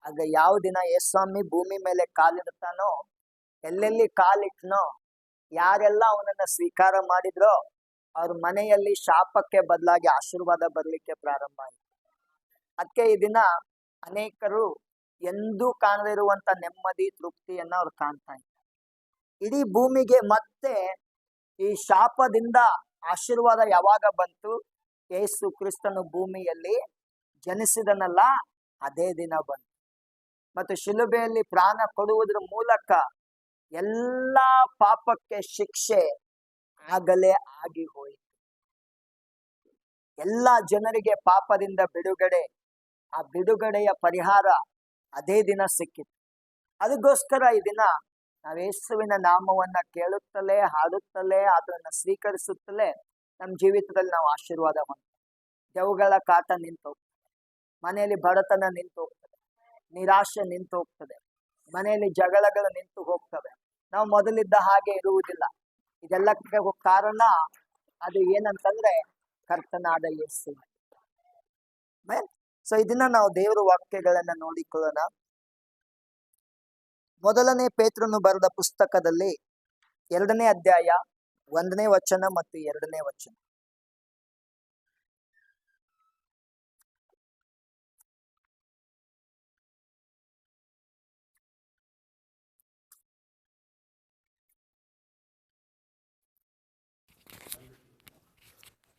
ಆಗ ಯಾವ ದಿನ ಯೇಸ್ವಾಮಿ ಭೂಮಿ ಮೇಲೆ ಕಾಲಿಡ್ತಾನೋ, ಎಲ್ಲೆಲ್ಲಿ ಕಾಲಿಟ್ನೋ, ಯಾರೆಲ್ಲ ಅವನನ್ನ ಸ್ವೀಕಾರ ಮಾಡಿದ್ರೋ ಅವ್ರ ಮನೆಯಲ್ಲಿ ಶಾಪಕ್ಕೆ ಬದಲಾಗಿ ಆಶೀರ್ವಾದ ಬರ್ಲಿಕ್ಕೆ ಪ್ರಾರಂಭ ಆಯಿತು. ಅದಕ್ಕೆ ಈ ದಿನ ಅನೇಕರು ಎಂದೂ ಕಾಣದೇ ಇರುವಂತ ನೆಮ್ಮದಿ, ತೃಪ್ತಿಯನ್ನ ಅವ್ರು ಕಾಣ್ತಾ ಇದ್ದಾರೆ. ಇಡೀ ಭೂಮಿಗೆ ಮತ್ತೆ ಈ ಶಾಪದಿಂದ ಆಶೀರ್ವಾದ ಯಾವಾಗ ಬಂತು? ಯೇಸು ಕ್ರಿಸ್ತನು ಭೂಮಿಯಲ್ಲಿ ಜನಿಸಿದನಲ್ಲ, ಅದೇ ದಿನ ಬಂತು. ಮತ್ತು ಶಿಲುಬೆಯಲ್ಲಿ ಪ್ರಾಣ ಕೊಡುವುದರ ಮೂಲಕ ಎಲ್ಲಾ ಪಾಪಕ್ಕೆ ಶಿಕ್ಷೆ ಆಗಲೇ ಆಗಿ ಹೋಯಿತು. ಎಲ್ಲ ಜನರಿಗೆ ಪಾಪದಿಂದ ಬಿಡುಗಡೆ, ಆ ಬಿಡುಗಡೆಯ ಪರಿಹಾರ ಅದೇ ದಿನ ಸಿಕ್ಕಿತು. ಅದಕ್ಕೋಸ್ಕರ ಈ ದಿನ ನಾವು ಯೇಸುವಿನ ನಾಮವನ್ನ ಕೇಳುತ್ತಲೇ, ಹಾಡುತ್ತಲೇ, ಅದನ್ನ ಸ್ವೀಕರಿಸುತ್ತಲೇ ನಮ್ಮ ಜೀವಿತದಲ್ಲಿ ನಾವು ಆಶೀರ್ವಾದ ಹೊಂದ್ತೀವಿ. ದೆವ್ವಗಳ ಕಾಟ ನಿಂತು ಹೋಗ್ತದೆ, ಮನೆಯಲ್ಲಿ ಬಡತನ ನಿಂತು ಹೋಗ್ತದೆ, ನಿರಾಶೆ ನಿಂತು ಹೋಗ್ತದೆ, ಮನೆಯಲ್ಲಿ ಜಗಳಗಳು ನಿಂತು ಹೋಗ್ತವೆ. ನಾವು ಮೊದಲಿದ್ದ ಹಾಗೆ ಇರುವುದಿಲ್ಲ. ಇದೆಲ್ಲಕ್ಕೆ ಕಾರಣ ಅದು ಏನಂತಂದ್ರೆ ಕರ್ತನಾದ ಯೇಸು. ಸೊ ಇದನ್ನ ನಾವು ದೇವರ ವಾಕ್ಯಗಳನ್ನ ನೋಡಿಕೊಳ್ಳೋಣ. ಮೊದಲನೇ ಪೇತ್ರನು ಬರೆದ ಪುಸ್ತಕದಲ್ಲಿ 2ನೇ ಅಧ್ಯಾಯ 1ನೇ ವಚನ ಮತ್ತು 2ನೇ ವಚನ.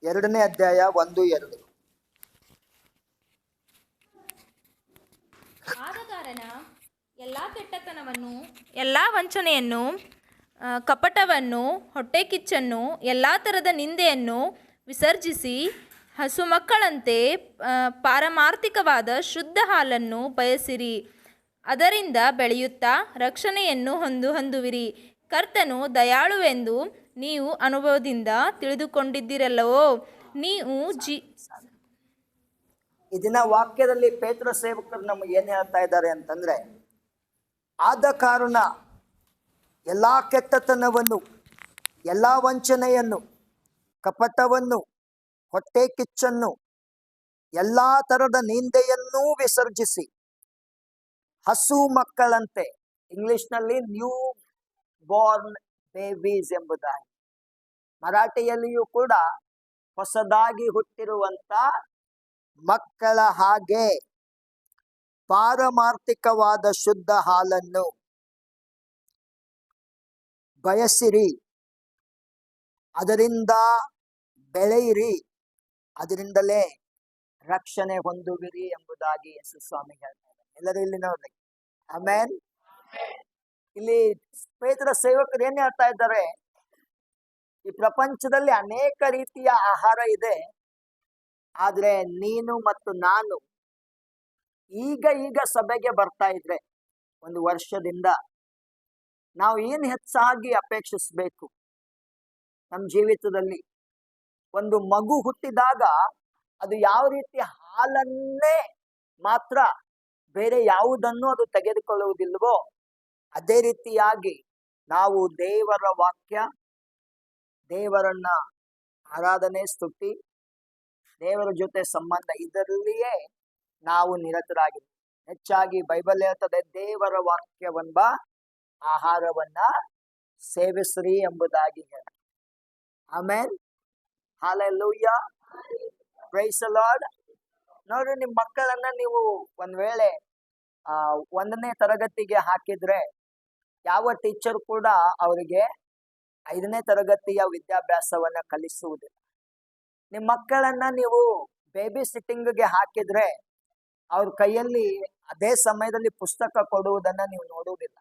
ಎರಡನೇ ಅಧ್ಯಾಯ 1-2. ಆದ ಕಾರಣ ಎಲ್ಲ ಕೆಟ್ಟತನವನ್ನು, ಎಲ್ಲ ವಂಚನೆಯನ್ನು, ಕಪಟವನ್ನು, ಹೊಟ್ಟೆ ಕಿಚ್ಚನ್ನು, ಎಲ್ಲ ಥರದ ನಿಂದೆಯನ್ನು ವಿಸರ್ಜಿಸಿ ಹಸು ಮಕ್ಕಳಂತೆ ಪಾರಮಾರ್ಥಿಕವಾದ ಶುದ್ಧ ಹಾಲನ್ನು ಬಯಸಿರಿ. ಅದರಿಂದ ಬೆಳೆಯುತ್ತಾ ರಕ್ಷಣೆಯನ್ನು ಹೊಂದುವಿರಿ. ಕರ್ತನು ದಯಾಳುವೆಂದು ನೀವು ಅನುಭವದಿಂದ ತಿಳಿದುಕೊಂಡಿದ್ದೀರಲ್ಲವೋ. ನೀವು ಇದನ್ನ ವಾಕ್ಯದಲ್ಲಿ ಪೇತ್ರ ಸೇವಕರು ನಮಗೆ ಏನ್ ಹೇಳ್ತಾ ಇದ್ದಾರೆ ಅಂತಂದ್ರೆ, ಆದ ಕಾರಣ ಎಲ್ಲಾ ಕೆಟ್ಟತನವನ್ನು, ಎಲ್ಲಾ ವಂಚನೆಯನ್ನು, ಕಪಟವನ್ನು, ಹೊಟ್ಟೆ ಕಿಚ್ಚನ್ನು, ಎಲ್ಲಾ ತರದ ನಿಂದೆಯನ್ನೂ ವಿಸರ್ಜಿಸಿ ಹಸು ಮಕ್ಕಳಂತೆ, ಇಂಗ್ಲಿಷ್ನಲ್ಲಿ ನ್ಯೂ ಬಾರ್ನ್ ಬೇಬೀಸ್ ಎಂಬುದಾಗಿ, ಮರಾಠಿಯಲ್ಲಿಯೂ ಕೂಡ ಹೊಸದಾಗಿ ಹುಟ್ಟಿರುವಂತ ಮಕ್ಕಳ ಹಾಗೆ ಪಾರಮಾರ್ಥಿಕವಾದ ಶುದ್ಧ ಹಾಲನ್ನು ಬಯಸಿರಿ. ಅದರಿಂದ ಬೆಳೆಯಿರಿ, ಅದರಿಂದಲೇ ರಕ್ಷಣೆ ಹೊಂದುವಿರಿ ಎಂಬುದಾಗಿ ಯೇಸು ಸ್ವಾಮಿ ಹೇಳ್ತಾರೆ. ಎಲ್ಲರೂ ಇಲ್ಲಿ ನೋಡ್ರಿ, ಆಮೇನ್. ಇಲ್ಲಿ ಪೇತ್ರ ಸೇವಕರು ಏನ್ ಹೇಳ್ತಾ ಇದ್ದಾರೆ? ಈ ಪ್ರಪಂಚದಲ್ಲಿ ಅನೇಕ ರೀತಿಯ ಆಹಾರ ಇದೆ, ಆದ್ರೆ ನೀನು ಮತ್ತು ನಾನು ಈಗ ಸಭೆಗೆ ಬರ್ತಾ ಇದ್ರೆ, 1 ವರ್ಷದಿಂದ ನಾವು ಏನ್ ಹೆಚ್ಚಾಗಿ ಅಪೇಕ್ಷಿಸಬೇಕು? ನಮ್ಮ ಜೀವಿತದಲ್ಲಿ ಒಂದು ಮಗು ಹುಟ್ಟಿದಾಗ ಅದು ಯಾವ ರೀತಿ ಹಾಲನ್ನೇ ಮಾತ್ರ, ಬೇರೆ ಯಾವುದನ್ನು ಅದು ತೆಗೆದುಕೊಳ್ಳುವುದಿಲ್ವೋ, ಅದೇ ರೀತಿಯಾಗಿ ನಾವು ದೇವರ ವಾಕ್ಯ, ದೇವರನ್ನ ಆರಾಧನೆ, ಸ್ತುತಿ, ದೇವರ ಜೊತೆ ಸಂಬಂಧ, ಇದರಲ್ಲಿಯೇ ನಾವು ನಿರತರಾಗಿದ್ದೀವಿ. ಹೆಚ್ಚಾಗಿ ಬೈಬಲ್ ಹೇಳ್ತದೆ, ದೇವರ ವಾಕ್ಯವೆಂಬ ಆಹಾರವನ್ನ ಸೇವಿಸ್ರಿ ಎಂಬುದಾಗಿ ಹೇಳಿ. ಆಮೇನ್, ಹಲ್ಲೆಲೂಯಾ, ಪ್ರೈಸ್ ದಿ ಲಾರ್ಡ್. ನೋಡ್ರಿ, ನಿಮ್ಮ ಮಕ್ಕಳನ್ನ ನೀವು ಒಂದ್ ವೇಳೆ 1ನೇ ತರಗತಿಗೆ ಹಾಕಿದ್ರೆ ಯಾವ ಟೀಚರ್ ಕೂಡ ಅವರಿಗೆ 5ನೇ ತರಗತಿಯ ವಿದ್ಯಾಭ್ಯಾಸವನ್ನ ಕಲಿಸುವುದಿಲ್ಲ. ನಿಮ್ಮ ಮಕ್ಕಳನ್ನ ನೀವು ಬೇಬಿ ಸಿಟ್ಟಿಂಗ್ಗೆ ಹಾಕಿದ್ರೆ ಅವ್ರ ಕೈಯಲ್ಲಿ ಅದೇ ಸಮಯದಲ್ಲಿ ಪುಸ್ತಕ ಕೊಡುವುದನ್ನ ನೀವು ನೋಡುವುದಿಲ್ಲ.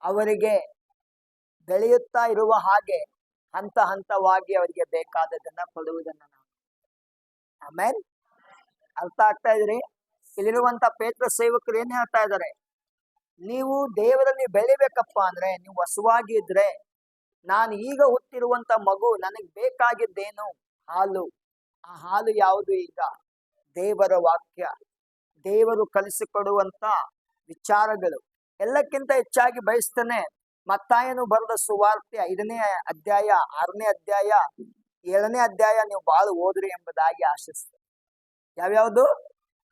ಅವರಿಗೆ ಬೆಳೆಯುತ್ತಾ ಇರುವ ಹಾಗೆ ಹಂತ ಹಂತವಾಗಿ ಅವರಿಗೆ ಬೇಕಾದದನ್ನ ಕೊಡುವುದನ್ನ ನಾವು. ಆಮೇಲೆ ಅರ್ಥ ಆಗ್ತಾ ಇದ್ರಿ? ಇಲ್ಲಿರುವಂತ ಪೇತ್ರ ಸೇವಕರು ಏನ್ ಹೇಳ್ತಾ ಇದ್ದಾರೆ? ನೀವು ದೇವರಲ್ಲಿ ಬೆಳಿಬೇಕಪ್ಪ ಅಂದ್ರೆ, ನೀವು ಹಸುವಾಗಿ ಇದ್ರೆ, ನಾನು ಈಗ ಹುಟ್ಟಿರುವಂತ ಮಗು ನನಗ್ ಬೇಕಾಗಿದ್ದೇನು? ಹಾಲು. ಆ ಹಾಲು ಯಾವುದು? ಈಗ ದೇವರ ವಾಕ್ಯ, ದೇವರು ಕಲಿಸಿಕೊಡುವಂತ ವಿಚಾರಗಳು. ಎಲ್ಲಕ್ಕಿಂತ ಹೆಚ್ಚಾಗಿ ಬಯಸ್ತಾನೆ ಮತ್ತಾಯನು ಬರೆದ ಸುವಾರ್ತೆ 5ನೇ ಅಧ್ಯಾಯ, 6ನೇ ಅಧ್ಯಾಯ, 7ನೇ ಅಧ್ಯಾಯ ನೀವು ಬಹಳ ಓದ್ರಿ ಎಂಬುದಾಗಿ ಆಶಿಸ್ತೇನೆ. ಯಾವ್ಯಾವುದು?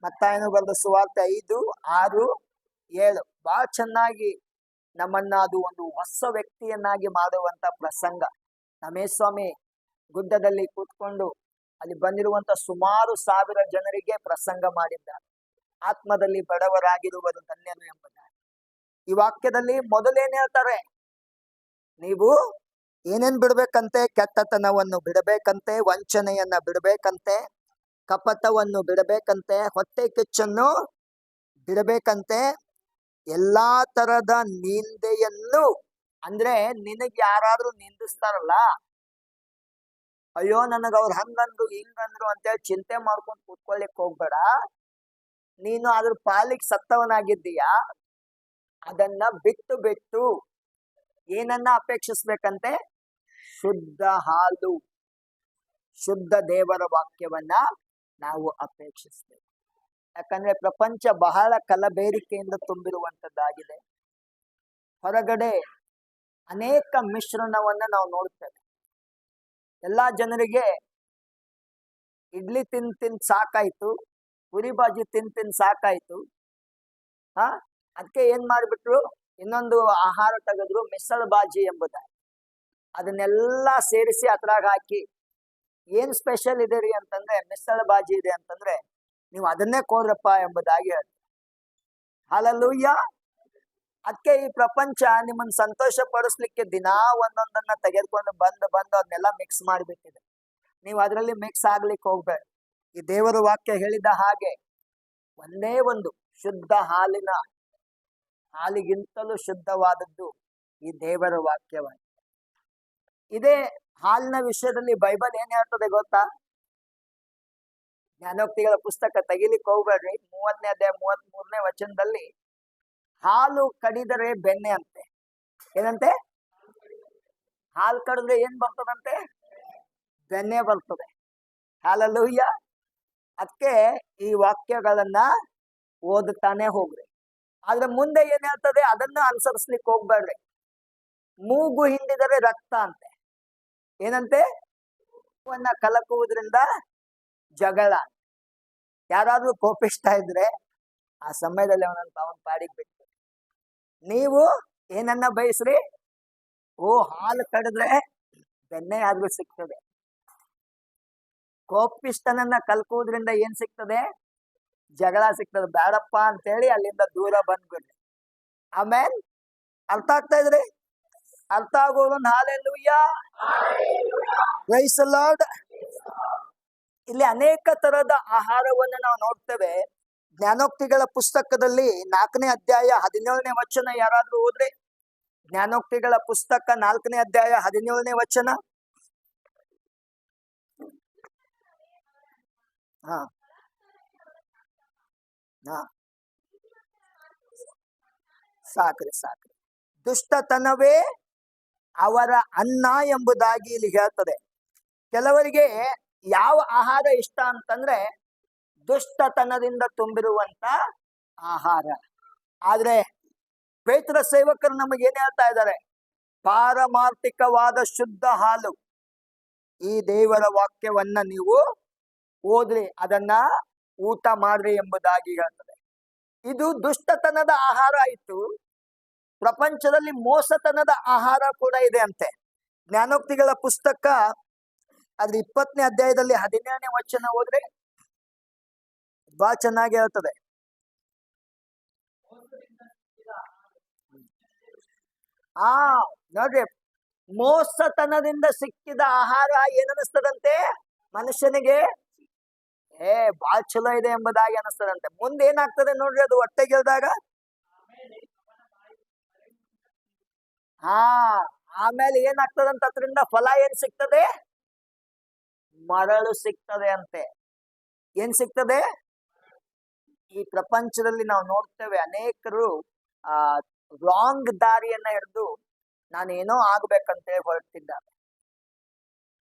ಮತ್ತಾಯನು ಬರೆದ ಸುವಾರ್ತೆ 5, 6, 7 ಬಹಳ ಚೆನ್ನಾಗಿ ನಮ್ಮನ್ನ ಅದು ಒಂದು ಹೊಸ ವ್ಯಕ್ತಿಯನ್ನಾಗಿ ಮಾಡುವಂತ ಪ್ರಸಂಗ. ನಮೇಸ್ವಾಮಿ ಗುಡ್ಡದಲ್ಲಿ ಕೂತ್ಕೊಂಡು ಅಲ್ಲಿ ಬಂದಿರುವಂತ ಸುಮಾರು 1000 ಜನರಿಗೆ ಪ್ರಸಂಗ ಮಾಡಿದ್ದಾರೆ. ಆತ್ಮದಲ್ಲಿ ಬಡವರಾಗಿರುವರು ಧನ್ಯನು ಎಂಬುದಾಗಿ. ಈ ವಾಕ್ಯದಲ್ಲಿ ಮೊದಲೇನ್ ಹೇಳ್ತಾರೆ? ನೀವು ಏನೇನ್ ಬಿಡ್ಬೇಕಂತೆ? ಕೆಟ್ಟತನವನ್ನು ಬಿಡಬೇಕಂತೆ, ವಂಚನೆಯನ್ನ ಬಿಡಬೇಕಂತೆ, ಕಪಟವನ್ನು ಬಿಡಬೇಕಂತೆ, ಹೊಟ್ಟೆ ಕಿಚ್ಚನ್ನು ಬಿಡಬೇಕಂತೆ, ಎಲ್ಲಾ ತರದ ನಿಂದೆಯನ್ನು. ಅಂದ್ರೆ ನಿನಗೆ ಯಾರಾದ್ರೂ ನಿಂದಿಸ್ತಾರಲ್ಲ, ಅಯ್ಯೋ ನನಗ ಅವ್ರು ಹಂಗಂದ್ರು ಹಿಂಗಂದ್ರು ಅಂತೇಳಿ ಚಿಂತೆ ಮಾಡ್ಕೊಂಡು ಕೂತ್ಕೊಳ್ಳಿಕ್ ಹೋಗ್ಬೇಡ. ನೀನು ಅದ್ರ ಪಾಲಿಗೆ ಸತ್ತವನಾಗಿದ್ದೀಯಾ, ಅದನ್ನ ಬಿಟ್ಟು ಬಿಟ್ಟು ಏನನ್ನ ಅಪೇಕ್ಷಿಸ್ಬೇಕಂತೆ? ಶುದ್ಧ ಹಾಲು, ಶುದ್ಧ ದೇವರ ವಾಕ್ಯವನ್ನ ನಾವು ಅಪೇಕ್ಷಿಸ್ತೇವೆ. ಯಾಕಂದ್ರೆ ಪ್ರಪಂಚ ಬಹಳ ಕಲಬೇರಿಕೆಯಿಂದ ತುಂಬಿರುವಂತದ್ದಾಗಿದೆ. ಹೊರಗಡೆ ಅನೇಕ ಮಿಶ್ರಣವನ್ನ ನಾವು ನೋಡ್ತೇವೆ. ಎಲ್ಲಾ ಜನರಿಗೆ ಇಡ್ಲಿ ತಿನ್ ಸಾಕಾಯ್ತು, ಪುರಿ ಬಾಜಿ ತಿನ್ ಸಾಕಾಯ್ತು. ಅದಕ್ಕೆ ಏನ್ ಮಾಡ್ಬಿಟ್ರು? ಇನ್ನೊಂದು ಆಹಾರ ತೆಗೆದ್ರು, ಮಿಸಲ್ ಬಾಜಿ ಎಂಬುದ. ಅದನ್ನೆಲ್ಲಾ ಸೇರಿಸಿ ಅದ್ರಾಗ ಹಾಕಿ, ಏನ್ ಸ್ಪೆಷಲ್ ಇದೆ ರೀ ಅಂತಂದ್ರೆ, ಮಿಸಲ್ ಬಾಜಿ ಇದೆ ಅಂತಂದ್ರೆ ನೀವು ಅದನ್ನೇ ಕೊಡ್ರಪ್ಪ ಎಂಬುದಾಗಿ ಹೇಳ್ತಾರೆ. ಹಲ್ಲೆಲೂಯಾ. ಅದಕ್ಕೆ ಈ ಪ್ರಪಂಚ ನಿಮ್ಮನ್ನ ಸಂತೋಷ ಪಡಿಸ್ಲಿಕ್ಕೆ ದಿನಾ ಒಂದೊಂದನ್ನ ತೆಗೆದುಕೊಂಡು ಬಂದು ಅದನ್ನೆಲ್ಲ ಮಿಕ್ಸ್ ಮಾಡಿಬಿಟ್ಟಿದೆ. ನೀವು ಅದರಲ್ಲಿ ಮಿಕ್ಸ್ ಆಗ್ಲಿಕ್ಕೆ ಹೋಗ್ಬೇಡ. ಈ ದೇವರ ವಾಕ್ಯ ಹೇಳಿದ ಹಾಗೆ ಒಂದೇ ಒಂದು ಶುದ್ಧ ಹಾಲಿಗಿಂತಲೂ ಶುದ್ಧವಾದದ್ದು ಈ ದೇವರ ವಾಕ್ಯವಾಗಿದೆ. ಇದೇ ಹಾಲಿನ ವಿಷಯದಲ್ಲಿ ಬೈಬಲ್ ಏನ್ ಹೇಳ್ತದೆ ಗೊತ್ತಾ? ಜ್ಞಾನೋಕ್ತಿಗಳ ಪುಸ್ತಕ ತೆಗಿಲಿಕ್ಕೆ ಹೋಗ್ಬೇಡ್ರಿ. 30ನೇ ಅಧ್ಯಾಯ 33ನೇ ವಚನದಲ್ಲಿ ಹಾಲು ಕಡಿದರೆ ಬೆಣ್ಣೆ ಅಂತೆ. ಏನಂತೆ? ಹಾಲು ಕಡಿದ್ರೆ ಏನ್ ಬರ್ತದಂತೆ? ಬೆಣ್ಣೆ ಬರ್ತದೆ. ಹಲ್ಲೆಲೂಯಾ. ಅದಕ್ಕೆ ಈ ವಾಕ್ಯಗಳನ್ನ ಓದುತ್ತಾನೆ ಹೋಗ್ರಿ. ಆದ್ರೆ ಮುಂದೆ ಏನ್ ಹೇಳ್ತದೆ ಅದನ್ನ ಅನುಸರಿಸ್ಲಿಕ್ಕೆ ಹೋಗ್ಬೇಡ್ರಿ. ಮೂಗು ಹಿಂಡಿದರೆ ರಕ್ತ ಅಂತೆ. ಏನಂತೆ? ಕಲಕುವುದ್ರಿಂದ ಜಗಳ. ಯಾರಾದ್ರೂ ಕೋಪಿಸ್ತಾ ಇದ್ರೆ ಆ ಸಮಯದಲ್ಲಿ ಅವನ ಪಾಡಿಗೆ ಬಿಟ್ಟು ನೀವು ಏನನ್ನ ಬಯಸ್ರಿ? ಹಾಲು ಕಡಿದ್ರೆ ಬೆಣ್ಣೆ ಆದ್ರೂ ಸಿಗ್ತದೆ. ಕೋಪಿಷ್ಟನನ್ನ ಕಲ್ಕುವುದ್ರಿಂದ ಏನ್ ಸಿಗ್ತದೆ? ಜಗಳ ಸಿಗ್ತದೆ. ಬೇಡಪ್ಪ ಅಂತೇಳಿ ಅಲ್ಲಿಂದ ದೂರ ಬಂದ್ಬಿಡ್ರಿ. ಆಮೇಲೆ ಅರ್ಥ ಆಗ್ತಾ ಇದ್ರಿ? ಅರ್ಥ ಆಗೋದು ಹಲ್ಲೆಲೂಯಾ, ಪ್ರೈಸ್ ದಿ ಲಾರ್ಡ್. ಇಲ್ಲಿ ಅನೇಕ ತರದ ಆಹಾರವನ್ನು ನಾವು ನೋಡ್ತೇವೆ. ಜ್ಞಾನೋಕ್ತಿಗಳ ಪುಸ್ತಕದಲ್ಲಿ 4ನೇ ಅಧ್ಯಾಯ 17ನೇ ವಚನ ಯಾರಾದ್ರೂ ಓದ್ರಿ? ಜ್ಞಾನೋಕ್ತಿಗಳ ಪುಸ್ತಕ 4ನೇ ಅಧ್ಯಾಯ 17ನೇ ವಚನ. ಹಾ ಸಾಕ್ರಿ. ದುಷ್ಟತನವೇ ಅವರ ಅನ್ನ ಎಂಬುದಾಗಿ ಇಲ್ಲಿ ಹೇಳ್ತದೆ. ಕೆಲವರಿಗೆ ಯಾವ ಆಹಾರ ಇಷ್ಟ ಅಂತಂದ್ರೆ ದುಷ್ಟತನದಿಂದ ತುಂಬಿರುವಂತ ಆಹಾರ. ಆದ್ರೆ ಪೇತ್ರ ಸೇವಕರು ನಮಗೇನ್ ಹೇಳ್ತಾ ಇದ್ದಾರೆ? ಪಾರಮಾರ್ಥಿಕವಾದ ಶುದ್ಧ ಹಾಲು, ಈ ದೇವರ ವಾಕ್ಯವನ್ನ ನೀವು ಓದ್ರಿ, ಅದನ್ನ ಊಟ ಮಾಡ್ರಿ ಎಂಬುದಾಗಿ ಹೇಳ್ತದೆ. ಇದು ದುಷ್ಟತನದ ಆಹಾರ ಆಯಿತು. ಪ್ರಪಂಚದಲ್ಲಿ ಮೋಸತನದ ಆಹಾರ ಕೂಡ ಇದೆ ಅಂತೆ. ಜ್ಞಾನೋಕ್ತಿಗಳ ಪುಸ್ತಕ ಅದ್ರ 20ನೇ ಅಧ್ಯಾಯದಲ್ಲಿ 17ನೇ ವಚನ ಹೋದ್ರೆ ಬಹಳ ಚೆನ್ನಾಗಿ ಹೇಳ್ತದೆ. ನೋಡ್ರಿ, ಮೋಸತನದಿಂದ ಸಿಕ್ಕಿದ ಆಹಾರ ಏನನಿಸ್ತದಂತೆ ಮನುಷ್ಯನಿಗೆ, ಬಾಳ್ ಚಲೋ ಇದೆ ಎಂಬುದಾಗಿ ಅನಿಸ್ತದಂತೆ. ಮುಂದೆ ಏನಾಗ್ತದೆ ನೋಡ್ರಿ, ಅದು ಹೊಟ್ಟೆಗಿಳಿದಾಗ ಆಮೇಲೆ ಏನಾಗ್ತದಂತ ಅದರಿಂದ ಫಲ ಏನ್ ಸಿಗ್ತದೆ? ಮರಳು ಸಿಗ್ತದೆ ಅಂತೆ. ಏನ್ ಸಿಗ್ತದೆ? ಈ ಪ್ರಪಂಚದಲ್ಲಿ ನಾವು ನೋಡ್ತೇವೆ, ಅನೇಕರು ರಾಂಗ್ ದಾರಿಯನ್ನ ಹಿಡಿದು ನಾನೇನೋ ಆಗ್ಬೇಕಂತ ಹೊರಟಿದ್ದಾರೆ.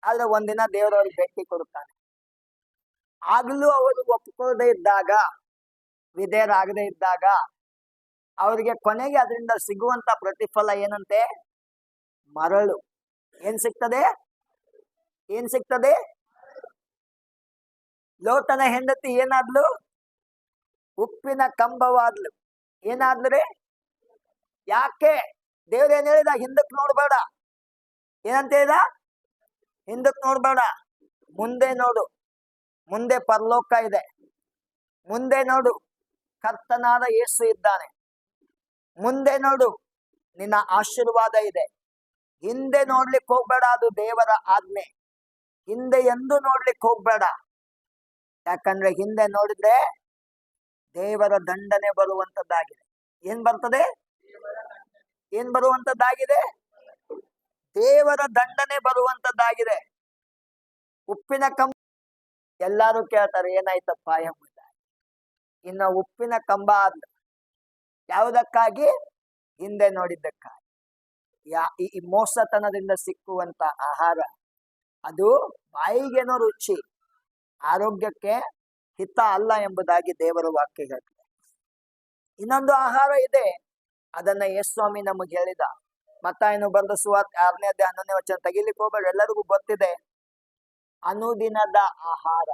ಆದ್ರೆ ಒಂದಿನ ದೇವರವ್ರಿಗೆ ಭೇಟಿ ಕೊಡುತ್ತಾನೆ. ಆಗ್ಲೂ ಅವರು ಒಪ್ಕೊಳ್ಳದೆ ಇದ್ದಾಗ, ವಿಧೇಯರಾಗದೆ ಇದ್ದಾಗ, ಅವರಿಗೆ ಕೊನೆಗೆ ಅದರಿಂದ ಸಿಗುವಂತ ಪ್ರತಿಫಲ ಏನಂತೆ? ಮರಳು. ಏನ್ ಸಿಗ್ತದೆ? ಏನ್ ಸಿಗ್ತದೆ? ಲೋಟನ ಹೆಂಡತಿ ಏನಾದ್ಲು? ಉಪ್ಪಿನ ಕಂಬವಾದ್ಲು. ಏನಾದ್ಲು? ಯಾಕೆ? ದೇವ್ರ ಏನ್ ಹೇಳಿದ? ಹಿಂದಕ್ ನೋಡ್ಬೇಡ. ಏನಂತ ಹೇಳಿದ? ಹಿಂದಕ್ ನೋಡ್ಬೇಡ, ಮುಂದೆ ನೋಡು. ಮುಂದೆ ಪರಲೋಕ ಇದೆ. ಮುಂದೆ ನೋಡು, ಕರ್ತನಾದ ಯೇಸು ಇದ್ದಾನೆ. ಮುಂದೆ ನೋಡು, ನಿನ್ನ ಆಶೀರ್ವಾದ ಇದೆ. ಹಿಂದೆ ನೋಡ್ಲಿಕ್ಕೆ ಹೋಗ್ಬೇಡ, ಅದು ದೇವರ ಆಜ್ಞೆ. ಹಿಂದೆ ಎಂದು ನೋಡ್ಲಿಕ್ಕೆ ಹೋಗ್ಬೇಡ. ಯಾಕಂದ್ರೆ ಹಿಂದೆ ನೋಡಿದ್ರೆ ದೇವರ ದಂಡನೆ ಬರುವಂತದ್ದಾಗಿದೆ. ಏನ್ ಬರ್ತದೆ? ಏನ್ ಬರುವಂತದ್ದಾಗಿದೆ? ದೇವರ ದಂಡನೆ ಬರುವಂತದ್ದಾಗಿದೆ. ಉಪ್ಪಿನ ಕಂಬ ಎಲ್ಲಾರು ಕೇಳ್ತಾರೆ, ಏನಾಯ್ತಪ್ಪ ಎಂಬುದಾಗಿ. ಇನ್ನು ಉಪ್ಪಿನ ಕಂಬ ಆದ್ಲು. ಯಾವುದಕ್ಕಾಗಿ? ಹಿಂದೆ ನೋಡಿದ್ದಕ್ಕಾಗಿ. ಈ ಮೋಸತನದಿಂದ ಸಿಕ್ಕುವಂತ ಆಹಾರ ಅದು ಬಾಯಿಗೇನೋ ರುಚಿ, ಆರೋಗ್ಯಕ್ಕೆ ಹಿತ ಅಲ್ಲ ಎಂಬುದಾಗಿ ದೇವರ ವಾಕ್ಯ ಹೇಳ್ತದೆ. ಇನ್ನೊಂದು ಆಹಾರ ಇದೆ, ಅದನ್ನ ಯೇಸುಸ್ವಾಮಿ ನಮಗೆ ಹೇಳಿದ. ಮತ್ತಾಯನು ಬರೆದ ಸುವಾರ್ತೆ 6ನೇ ಅಧ್ಯಾಯ 11ನೇ ವಚನ ತೆಗಿಲಿಕ್ಕೆ ಹೋಗ್ಬೇಡ, ಎಲ್ಲರಿಗೂ ಗೊತ್ತಿದೆ. ಅನುದಿನದ ಆಹಾರ.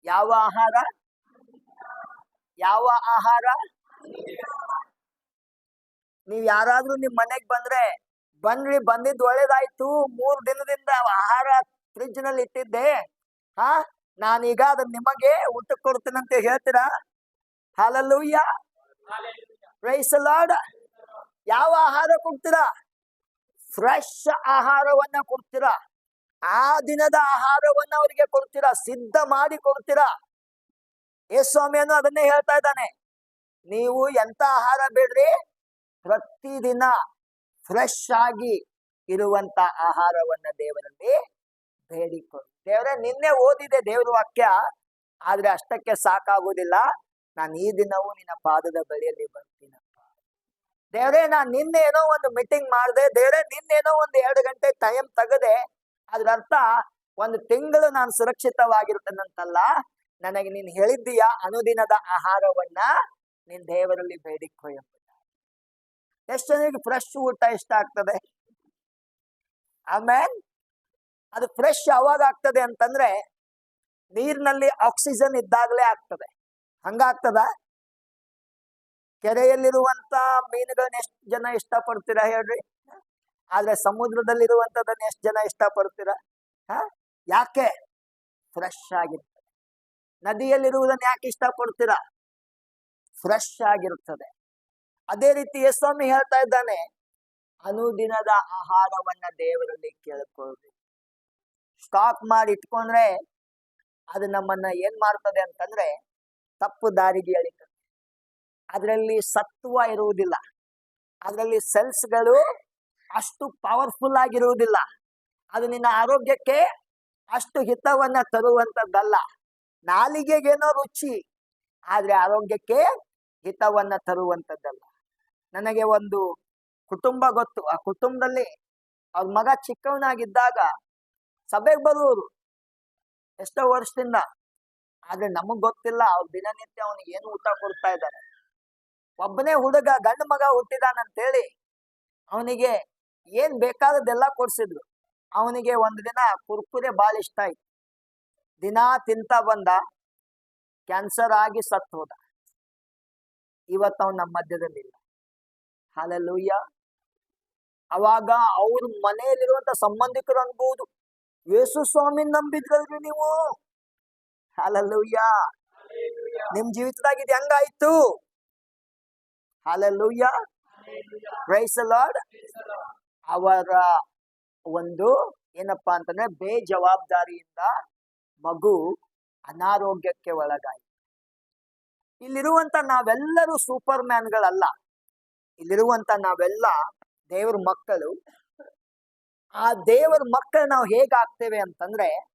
ಯಾವ ಆಹಾರ? ಯಾವ ಆಹಾರ? ನೀವ್ ಯಾರಾದ್ರೂ ನಿಮ್ ಮನೆಗ್ ಬಂದ್ರೆ, ಬನ್ರಿ, ಬಂದಿದ್ದು ಒಳ್ಳೇದಾಯ್ತು, 3 ದಿನದಿಂದ ಆಹಾರ ಫ್ರಿಡ್ಜ್ ನಲ್ಲಿ ಇಟ್ಟಿದ್ದೆ, ನಾನೀಗ ಅದನ್ನ ನಿಮಗೆ ಊಟಕ್ಕೆ ಕೊಡ್ತೀನಿ ಅಂತ ಹೇಳ್ತೀರಾ? Hallelujah, praise the lord. ಯಾವ ಆಹಾರ ಕೊಡ್ತೀರಾ? ಫ್ರೆಶ್ ಆಹಾರವನ್ನ ಕೊಡ್ತೀರಾ. ಆ ದಿನದ ಆಹಾರವನ್ನ ಅವರಿಗೆ ಕೊಡ್ತೀರಾ, ಸಿದ್ಧ ಮಾಡಿ ಕೊಡ್ತೀರಾ. ಯೇಸುಸ್ವಾಮಿಯನ್ನು ಅದನ್ನೇ ಹೇಳ್ತಾ ಇದ್ದಾನೆ. ನೀವು ಎಂತ ಆಹಾರ ಬೇಡ್ರಿ, ಪ್ರತಿದಿನ ಫ್ರೆಶ್ ಆಗಿ ಇರುವಂತ ಆಹಾರವನ್ನ ದೇವರಲ್ಲಿ ಬೇಡಿಕೊಳ್ಳಿ. ದೇವರೇ, ನಿನ್ನೆ ಓದಿದೆ ದೇವ್ರ ವಾಕ್ಯ, ಆದ್ರೆ ಅಷ್ಟಕ್ಕೆ ಸಾಕಾಗುವುದಿಲ್ಲ. ನಾನು ಈ ದಿನವೂ ನಿನ್ನ ಪಾದದ ಬಳಿಯಲ್ಲಿ ಬರ್ತೀನಪ್ಪ. ದೇವರೇ, ನಾನು ನಿನ್ನೆ ಏನೋ ಒಂದು ಮೀಟಿಂಗ್ ಮಾಡಿದೆ, ದೇವರೇ ನಿನ್ನೇನೋ ಒಂದು 2 ಗಂಟೆ ಟೈಮ್ ತೆಗೆದೆ, ಅದ್ರ ಅರ್ಥ 1 ತಿಂಗಳು ನಾನು ಸುರಕ್ಷಿತವಾಗಿರ್ತೇನಂತಲ್ಲ. ನನಗೆ ನೀನ್ ಹೇಳಿದ್ದೀಯಾ, ಅನುದಿನದ ಆಹಾರವನ್ನ ನಿನ್ ದೇವರಲ್ಲಿ ಬೇಡಿಕೊ ಎಂಬುದಾಗಿ. ಎಷ್ಟು ಜನರಿಗೆ ಫ್ರೆಶ್ ಊಟ ಇಷ್ಟ ಆಗ್ತದೆ? ಆಮೇಲೆ ಅದು ಫ್ರೆಶ್ ಯಾವಾಗ ಆಗ್ತದೆ ಅಂತಂದ್ರೆ, ನೀರಿನಲ್ಲಿ ಆಕ್ಸಿಜನ್ ಇದ್ದಾಗಲೇ ಆಗ್ತದೆ. ಹಂಗಾಗ್ತದ? ಕೆರೆಯಲ್ಲಿರುವಂತ ಮೀನುಗಳನ್ನ ಎಷ್ಟು ಜನ ಇಷ್ಟಪಡ್ತೀರಾ ಹೇಳ್ರಿ? ಆದ್ರೆ ಸಮುದ್ರದಲ್ಲಿರುವಂತದನ್ನ ಎಷ್ಟು ಜನ ಇಷ್ಟಪಡ್ತೀರಾ? ಯಾಕೆ? ಫ್ರೆಶ್ ಆಗಿರ್ತದೆ. ನದಿಯಲ್ಲಿರುವುದನ್ನ ಯಾಕೆ ಇಷ್ಟಪಡ್ತೀರಾ? ಫ್ರೆಶ್ ಆಗಿರುತ್ತದೆ. ಅದೇ ರೀತಿ ಯೇಸುಸ್ವಾಮಿ ಹೇಳ್ತಾ ಇದ್ದಾನೆ, ಅನುದಿನದ ಆಹಾರವನ್ನ ದೇವರಲ್ಲಿ ಕೇಳ್ಕೊಳ್ರಿ. ಸ್ಟಾಕ್ ಮಾಡಿ ಇಟ್ಕೊಂಡ್ರೆ ಅದು ನಮ್ಮನ್ನ ಏನ್ ಮಾಡ್ತದೆ ಅಂತಂದ್ರೆ ತಪ್ಪು ದಾರಿಗೆ ಎಳಿತದೆ. ಅದರಲ್ಲಿ ಸತ್ವ ಇರುವುದಿಲ್ಲ, ಅದರಲ್ಲಿ ಸೆಲ್ಸ್ಗಳು ಅಷ್ಟು ಪವರ್ಫುಲ್ ಆಗಿರುವುದಿಲ್ಲ. ಅದು ನಿನ್ನ ಆರೋಗ್ಯಕ್ಕೆ ಅಷ್ಟು ಹಿತವನ್ನ ತರುವಂತದ್ದಲ್ಲ. ನಾಲಿಗೆಗೇನೋ ರುಚಿ, ಆದ್ರೆ ಆರೋಗ್ಯಕ್ಕೆ ಹಿತವನ್ನ ತರುವಂತದ್ದಲ್ಲ. ನನಗೆ ಒಂದು ಕುಟುಂಬ ಗೊತ್ತು. ಆ ಕುಟುಂಬದಲ್ಲಿ ಅವ್ರ ಮಗ ಚಿಕ್ಕವನಾಗಿದ್ದಾಗ ಸಭೆಗೆ ಬರುವರು ಎಷ್ಟೋ ವರ್ಷದಿಂದ. ಆದ್ರೆ ನಮಗ್ ಗೊತ್ತಿಲ್ಲ ಅವ್ರ ದಿನನಿತ್ಯ ಅವನಿಗೆ ಏನು ಊಟ ಕೊಡ್ತಾ ಇದ್ದಾರೆ. ಒಬ್ಬನೇ ಹುಡುಗ, ಗಂಡು ಮಗ ಹುಟ್ಟಿದಾನಂತೇಳಿ ಅವನಿಗೆ ಏನ್ ಬೇಕಾದದ್ದೆಲ್ಲ ಕೊಡ್ಸಿದ್ರು. ಅವನಿಗೆ ಒಂದು ದಿನ ಕುರ್ಕುರೆ ಭಾಳ ಇಷ್ಟ ಆಯ್ತು. ದಿನ ತಿಂತ ಬಂದ, ಕ್ಯಾನ್ಸರ್ ಆಗಿ ಸತ್ತು ಹೋದ. ಇವತ್ತು ಅವನು ನಮ್ಮ ಮಧ್ಯದಲ್ಲಿಲ್ಲ. ಹಲ್ಲೆಲೂಯ. ಅವಾಗ ಅವ್ರ ಮನೆಯಲ್ಲಿರುವಂತ ಸಂಬಂಧಿಕರು ಅನ್ಬಹುದು, ಯೇಸು ಸ್ವಾಮಿ ನಂಬಿದ್ರಲ್ರಿ ನೀವು. ಹಲ್ಲೆಲೂಯ. ನಿಮ್ ಜೀವಿತದಾಗ ಇದು ಹೆಂಗಾಯ್ತು? ಹಲ್ಲೆಲೂಯ. Praise the lord. ಅವರ ಒಂದು ಏನಪ್ಪಾ ಅಂತಂದ್ರೆ ಬೇಜವಾಬ್ದಾರಿಯಿಂದ ಮಗು ಅನಾರೋಗ್ಯಕ್ಕೆ ಒಳಗಾಯಿತು. ಇಲ್ಲಿರುವಂತ ನಾವೆಲ್ಲರೂ ಸೂಪರ್ ಮ್ಯಾನ್ಗಳಲ್ಲ. ಇಲ್ಲಿರುವಂತ ನಾವೆಲ್ಲ ದೇವರ ಮಕ್ಕಳು. ಆ ದೇವರ ಮಕ್ಕಳು ನಾವು ಹೇಗಾಗ್ತೇವೆ ಅಂತಂದ್ರೆ